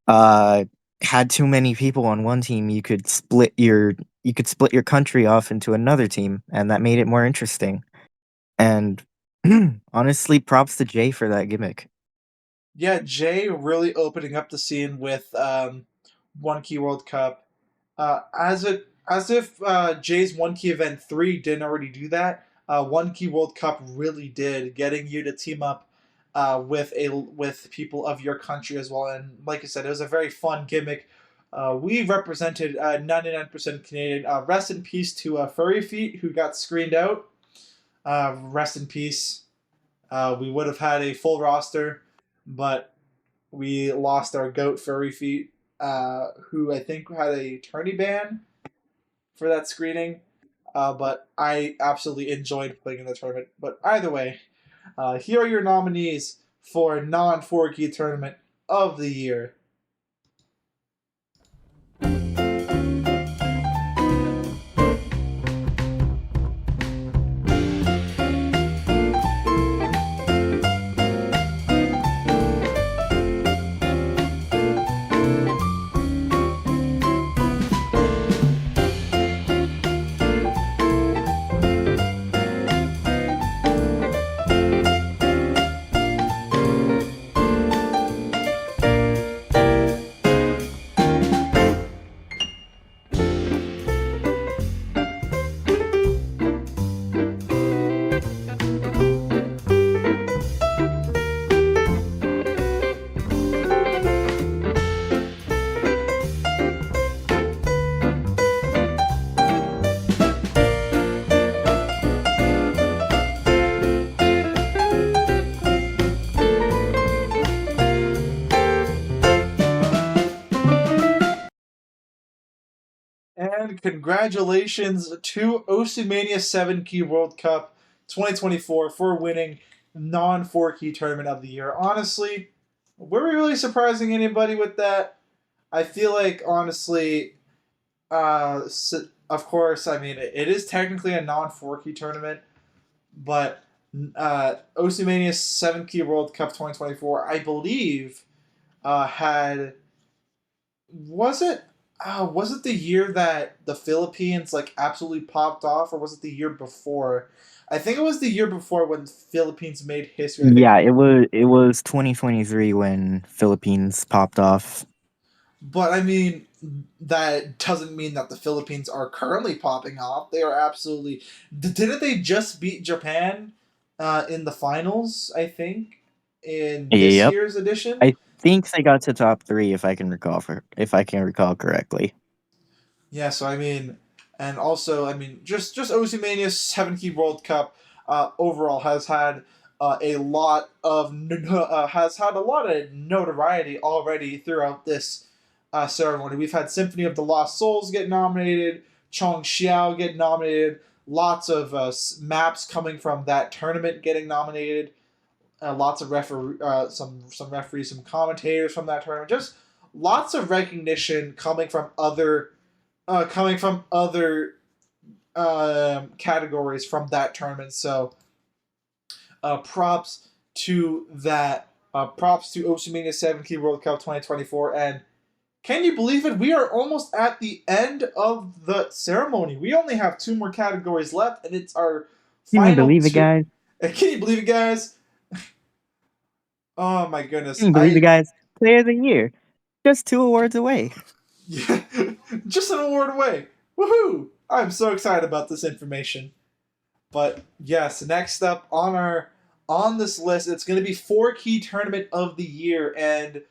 had too many people on one team, you could split your country off into another team, and that made it more interesting. And honestly, props to Jay for that gimmick. Yeah, Jay really opening up the scene with 1-key World Cup. As if Jay's 1-key event 3 didn't already do that. 1-key World Cup really did, getting you to team up with people of your country as well. And like I said, it was a very fun gimmick. We represented 99% Canadian. Rest in peace to Furry Feet, who got screened out. Rest in peace. We would have had a full roster, but we lost our goat Furry Feet, who I think had a tourney ban for that screening. But I absolutely enjoyed playing in the tournament. But either way, here are your nominees for non-4-key tournament of the year. and congratulations to Oceania 7 Key World Cup 2024 for winning non-4 key tournament of the year. Honestly, were we really surprising anybody with that? I feel like, honestly, of course, I mean, it is technically a non-4 key tournament, but Oceania 7 Key World Cup 2024, I believe, had... Was it the year that the Philippines like absolutely popped off, or was it the year before? I think it was the year before when the Philippines made history. I think, Yeah, it was 2023 when Philippines popped off. but I mean, that doesn't mean that the Philippines are currently popping off. They are absolutely. Didn't they just beat Japan in the finals? I think in this Yep. year's edition. I think they got to top 3 if I can recall correctly. Yeah, so I mean, and also I mean, just Oceania's 7 Key World Cup overall has had a lot of notoriety already throughout this ceremony. We've had Symphony of the Lost Souls get nominated, Chong Xiao get nominated, lots of maps coming from that tournament getting nominated, lots of some referees, some commentators from that tournament, just lots of recognition coming from other categories from that tournament. So props to that. Props to Oceania 7 Key World Cup 2024. And can you believe it? We are almost at the end of the ceremony. We only have 2 more categories left, and it's our Can final you believe it, 2. guys? Can you believe it, guys? Oh my goodness. Can you believe it, guys? Player of the Year. Just 2 awards away. Yeah, just an award away. Woohoo! I'm so excited about this information. But yes, next up on this list, it's going to be 4 key tournament of the year, and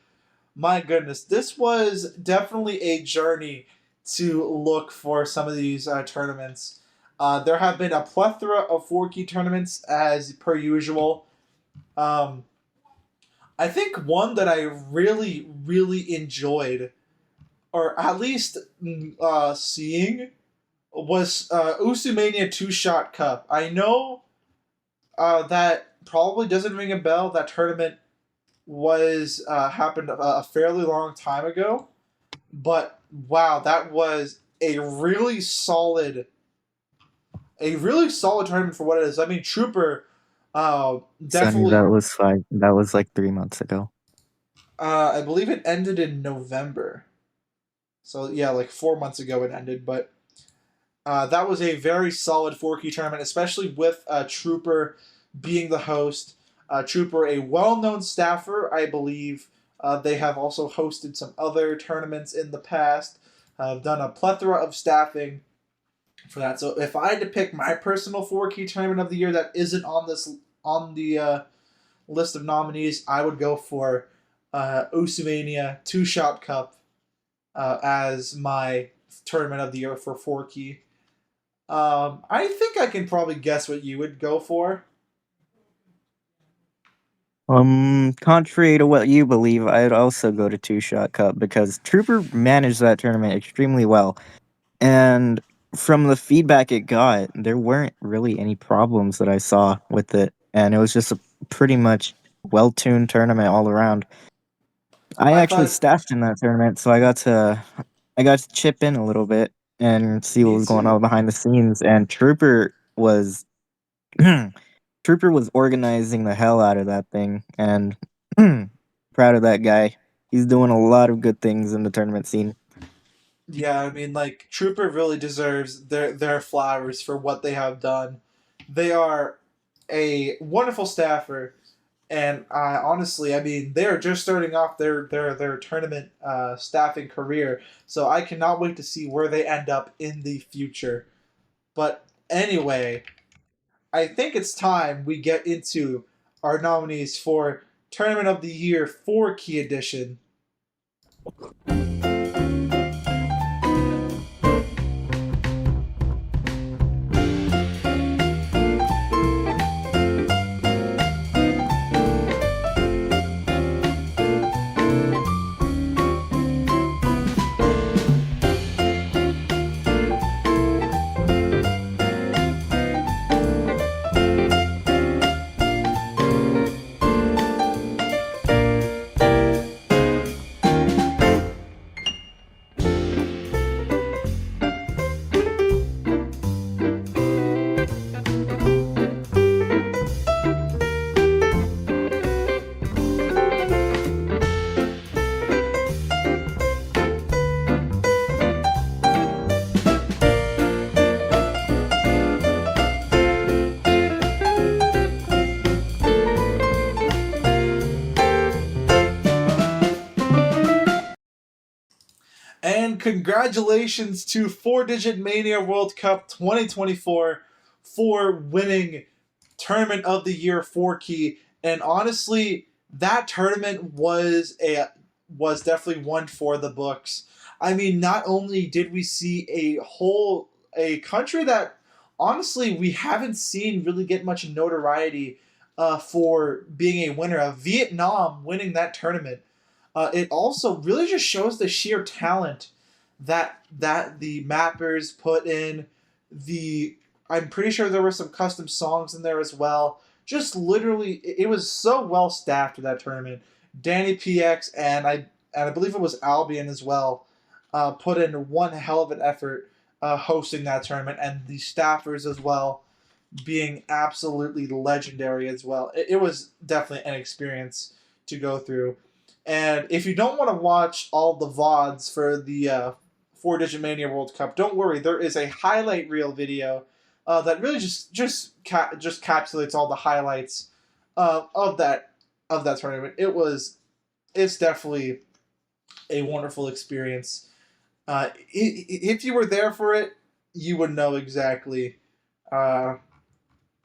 my goodness, this was definitely a journey to look for some of these tournaments. There have been a plethora of 4 key tournaments as per usual. I think one that I really, really enjoyed, or at least seeing, was Usumania 2-Shot Cup. I know that probably doesn't ring a bell. That tournament was happened a fairly long time ago, but wow, that was a really solid tournament for what it is. I mean, Trooper Sonny, definitely. that was like 3 months ago. I believe it ended in November. So yeah, like 4 months ago it ended, but that was a very solid 4 key tournament, especially with Trooper being the host. Trooper, a well-known staffer, I believe. They have also hosted some other tournaments in the past. Done a plethora of staffing for that. So if I had to pick my personal 4 key tournament of the year that isn't on the list of nominees, I would go for Usumania 2-Shot Cup as my tournament of the year for 4 key. I think I can probably guess what you would go for. Contrary to what you believe, I'd also go to 2-Shot Cup because Trooper managed that tournament extremely well. And from the feedback it got, there weren't really any problems that I saw with it. And it was just a pretty much well-tuned tournament all around. I actually staffed in that tournament, so I got to chip in a little bit and see what Me was going too. on behind the scenes. And Trooper was organizing the hell out of that thing, and proud of that guy. He's doing a lot of good things in the tournament scene. Yeah, I mean, like, Trooper really deserves their flowers for what they have done. They are a wonderful staffer, and honestly, I mean, they are just starting off their tournament staffing career, so I cannot wait to see where they end up in the future. But anyway, I think it's time we get into our nominees for Tournament of the Year 4 Key Edition. congratulations to 4-Digit Mania World Cup 2024 for winning Tournament of the Year 4-key. And honestly, that tournament was definitely one for the books. I mean, not only did we see a country that honestly we haven't seen really get much notoriety for being a winner of Vietnam winning that tournament. It also really just shows the sheer talent that the mappers put in. I'm pretty sure there were some custom songs in there as well. Just literally, it was so well staffed for that tournament. Danny PX and I believe it was Albion as well put in one hell of an effort hosting that tournament, and the staffers as well being absolutely legendary as well. It was definitely an experience to go through. And if you don't want to watch all the VODs for the 4-Digit Mania World Cup, don't worry. There is a highlight reel video that really just encapsulates all the highlights of that tournament. It's definitely a wonderful experience. If you were there for it, you would know exactly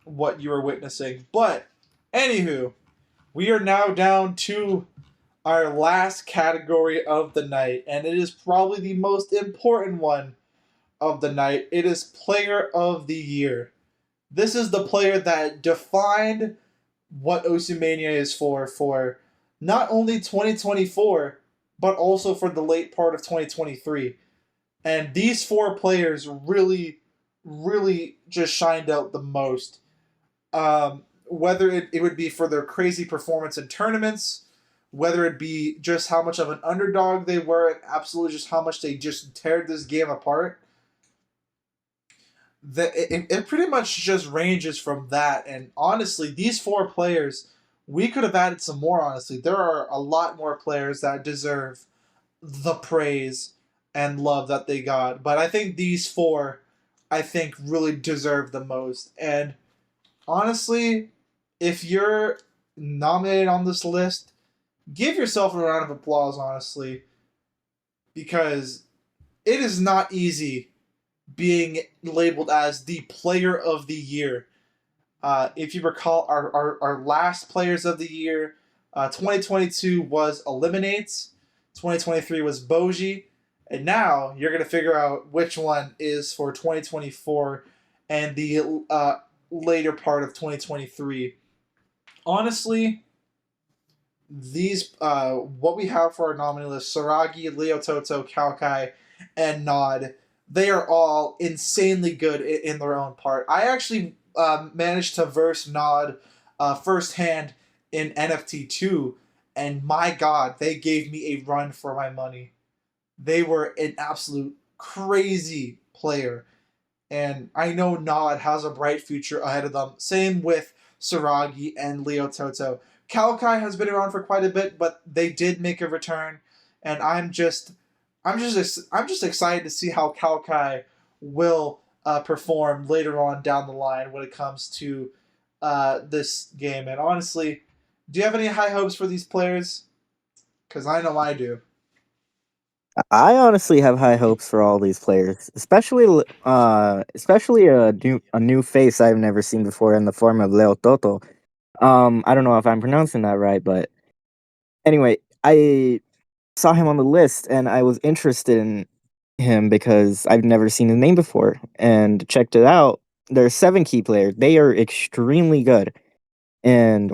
what you were witnessing. But anywho, we are now down to our last category of the night, and it is probably the most important one of the night. It is Player of the Year. This is the player that defined what Osu!mania is for not only 2024, but also for the late part of 2023. And these 4 players really, really just shined out the most. Whether it would be for their crazy performance in tournaments, whether it be just how much of an underdog they were, and absolutely just how much they just teared this game apart. It pretty much just ranges from that. And honestly, these 4 players, we could have added some more, honestly. There are a lot more players that deserve the praise and love that they got. But I think these 4, really deserve the most. And honestly, if you're nominated on this list, give yourself a round of applause, honestly, because it is not easy being labeled as the Player of the Year. If you recall, our last Players of the Year, 2022 was Eliminates, 2023 was Boji, and now you're going to figure out which one is for 2024 and the later part of 2023. Honestly, these what we have for our nominee list: Saragi, Leo Toto, Kaukai, and Nod. They are all insanely good in their own part. I actually managed to verse Nod firsthand in NFT 2, and my god, they gave me a run for my money. They were an absolute crazy player, and I know Nod has a bright future ahead of them. Same with Saragi and Leo Toto. Kaukai has been around for quite a bit, but they did make a return, and I'm just excited to see how Kaukai will perform later on down the line when it comes to this game. And honestly, do you have any high hopes for these players? Because I know I do. I honestly have high hopes for all these players, especially a new face I've never seen before in the form of Leo Toto. I don't know if I'm pronouncing that right, but anyway, I saw him on the list and I was interested in him because I've never seen his name before and checked it out. There are 7 key players. They are extremely good, and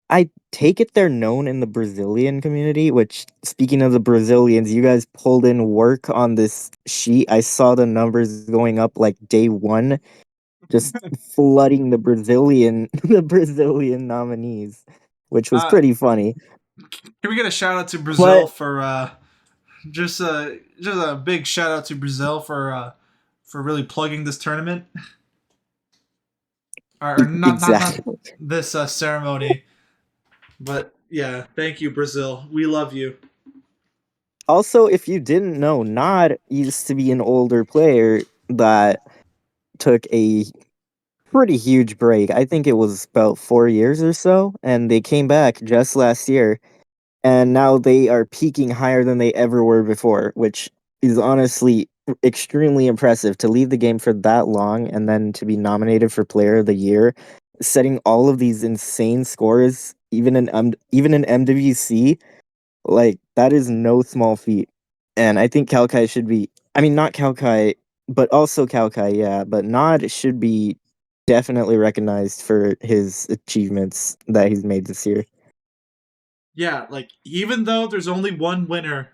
I take it they're known in the Brazilian community, which, speaking of the Brazilians, you guys pulled in work on this sheet. I saw the numbers going up like day 1, just flooding the Brazilian nominees, which was pretty funny. Can we get a shout out to Brazil But for just a big shout out to Brazil for really plugging this tournament, or not exactly. this ceremony. But yeah, thank you, Brazil. We love you. Also, if you didn't know, Nod used to be an older player that took a pretty huge break. I think it was about 4 years or so, and they came back just last year, and now they are peaking higher than they ever were before, which is honestly extremely impressive to leave the game for that long and then to be nominated for Player of the Year, setting all of these insane scores, even in MWC. Like, that is no small feat. And I think Kalkai should be, I mean, not Kalkai, but also Kalkai, yeah, but Nod should be definitely recognized for his achievements that he's made this year. Yeah, like, even though there's only one winner,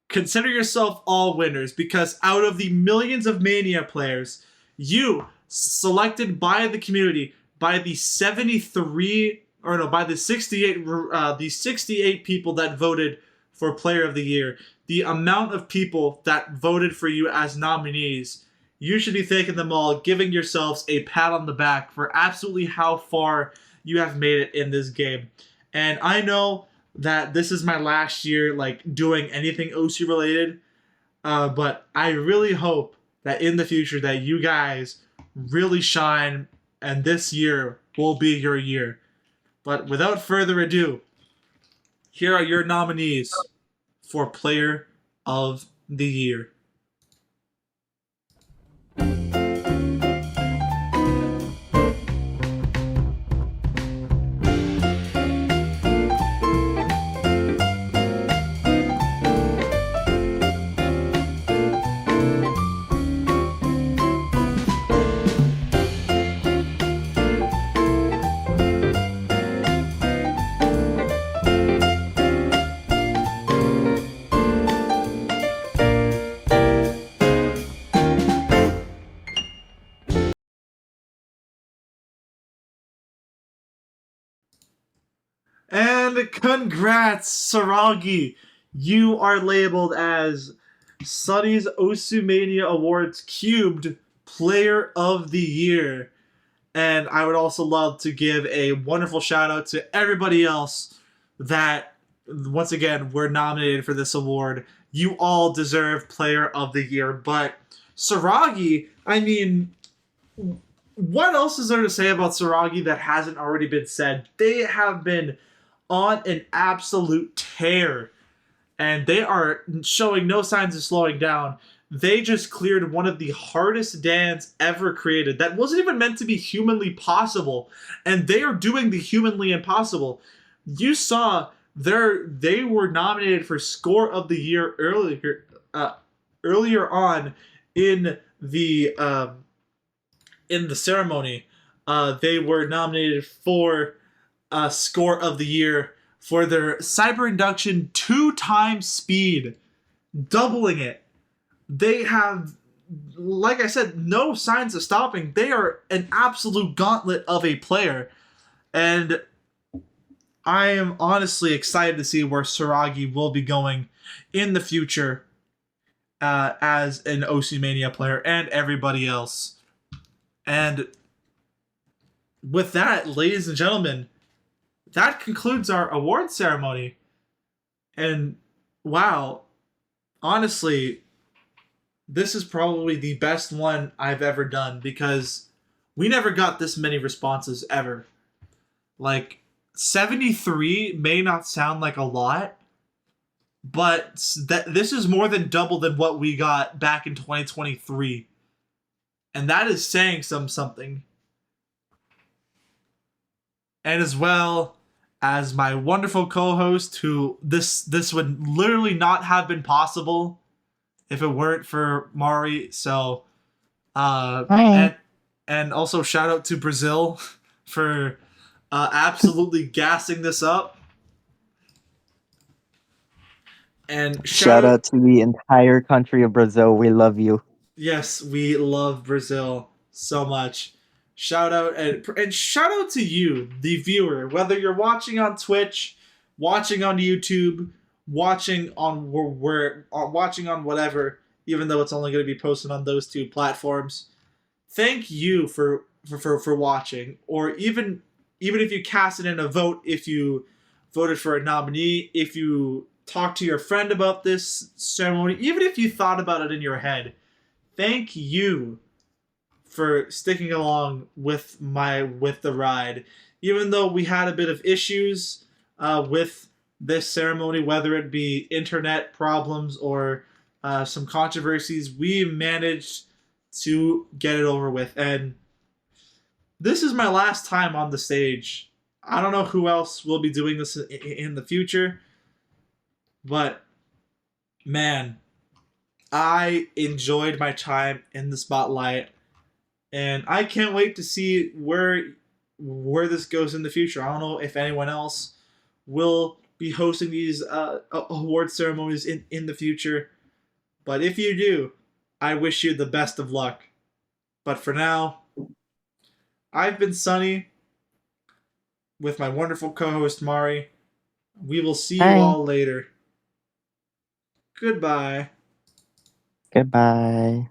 consider yourself all winners, because out of the millions of Mania players, you, selected by the community, by the 73, or no, by the 68 people that voted for Player of the Year, the amount of people that voted for you as nominees, you should be thanking them all, giving yourselves a pat on the back for absolutely how far you have made it in this game. And I know that this is my last year like doing anything OC related, but I really hope that in the future that you guys really shine, and this year will be your year. But without further ado, here are your nominees for Player of the Year. And congrats, Saragi! You are labeled as Sunny's Osumania Awards Cubed Player of the Year. And I would also love to give a wonderful shout out to everybody else that, once again, were nominated for this award. You all deserve Player of the Year. But Saragi, I mean, what else is there to say about Saragi that hasn't already been said? They have been on an absolute tear, and they are showing no signs of slowing down. They just cleared one of the hardest dans ever created that wasn't even meant to be humanly possible, and they are doing the humanly impossible. You saw they were nominated for Score of the Year earlier on in the ceremony. They were nominated for Score of the Year for their Cyber Induction 2 times speed, doubling it. They have, like I said, no signs of stopping. They are an absolute gauntlet of a player. And I am honestly excited to see where Saragi will be going in the future as an OC Mania player and everybody else. And with that, ladies and gentlemen, that concludes our award ceremony. And wow, honestly, this is probably the best one I've ever done, because we never got this many responses ever. Like, 73 may not sound like a lot, but this is more than double than what we got back in 2023. And that is saying something. And as well as my wonderful co-host, who this would literally not have been possible if it weren't for Mari. So and also shout out to Brazil for absolutely gassing this up. And Shout out to the entire country of Brazil. We love you. Yes, we love Brazil so much. Shout out and shout out to you, the viewer, whether you're watching on Twitch, watching on YouTube, watching on watching on whatever, even though it's only going to be posted on those two platforms. Thank you for watching, or even if you cast it in a vote, if you voted for a nominee, if you talked to your friend about this ceremony, even if you thought about it in your head. Thank you for sticking along with the ride. Even though we had a bit of issues with this ceremony, whether it be internet problems or some controversies, we managed to get it over with. And this is my last time on the stage. I don't know who else will be doing this in the future, but man, I enjoyed my time in the spotlight, and I can't wait to see where this goes in the future. I don't know if anyone else will be hosting these award ceremonies in the future, but if you do, I wish you the best of luck. But for now, I've been Sunny with my wonderful co-host Mari. We will see you Bye. all later. Goodbye. Goodbye.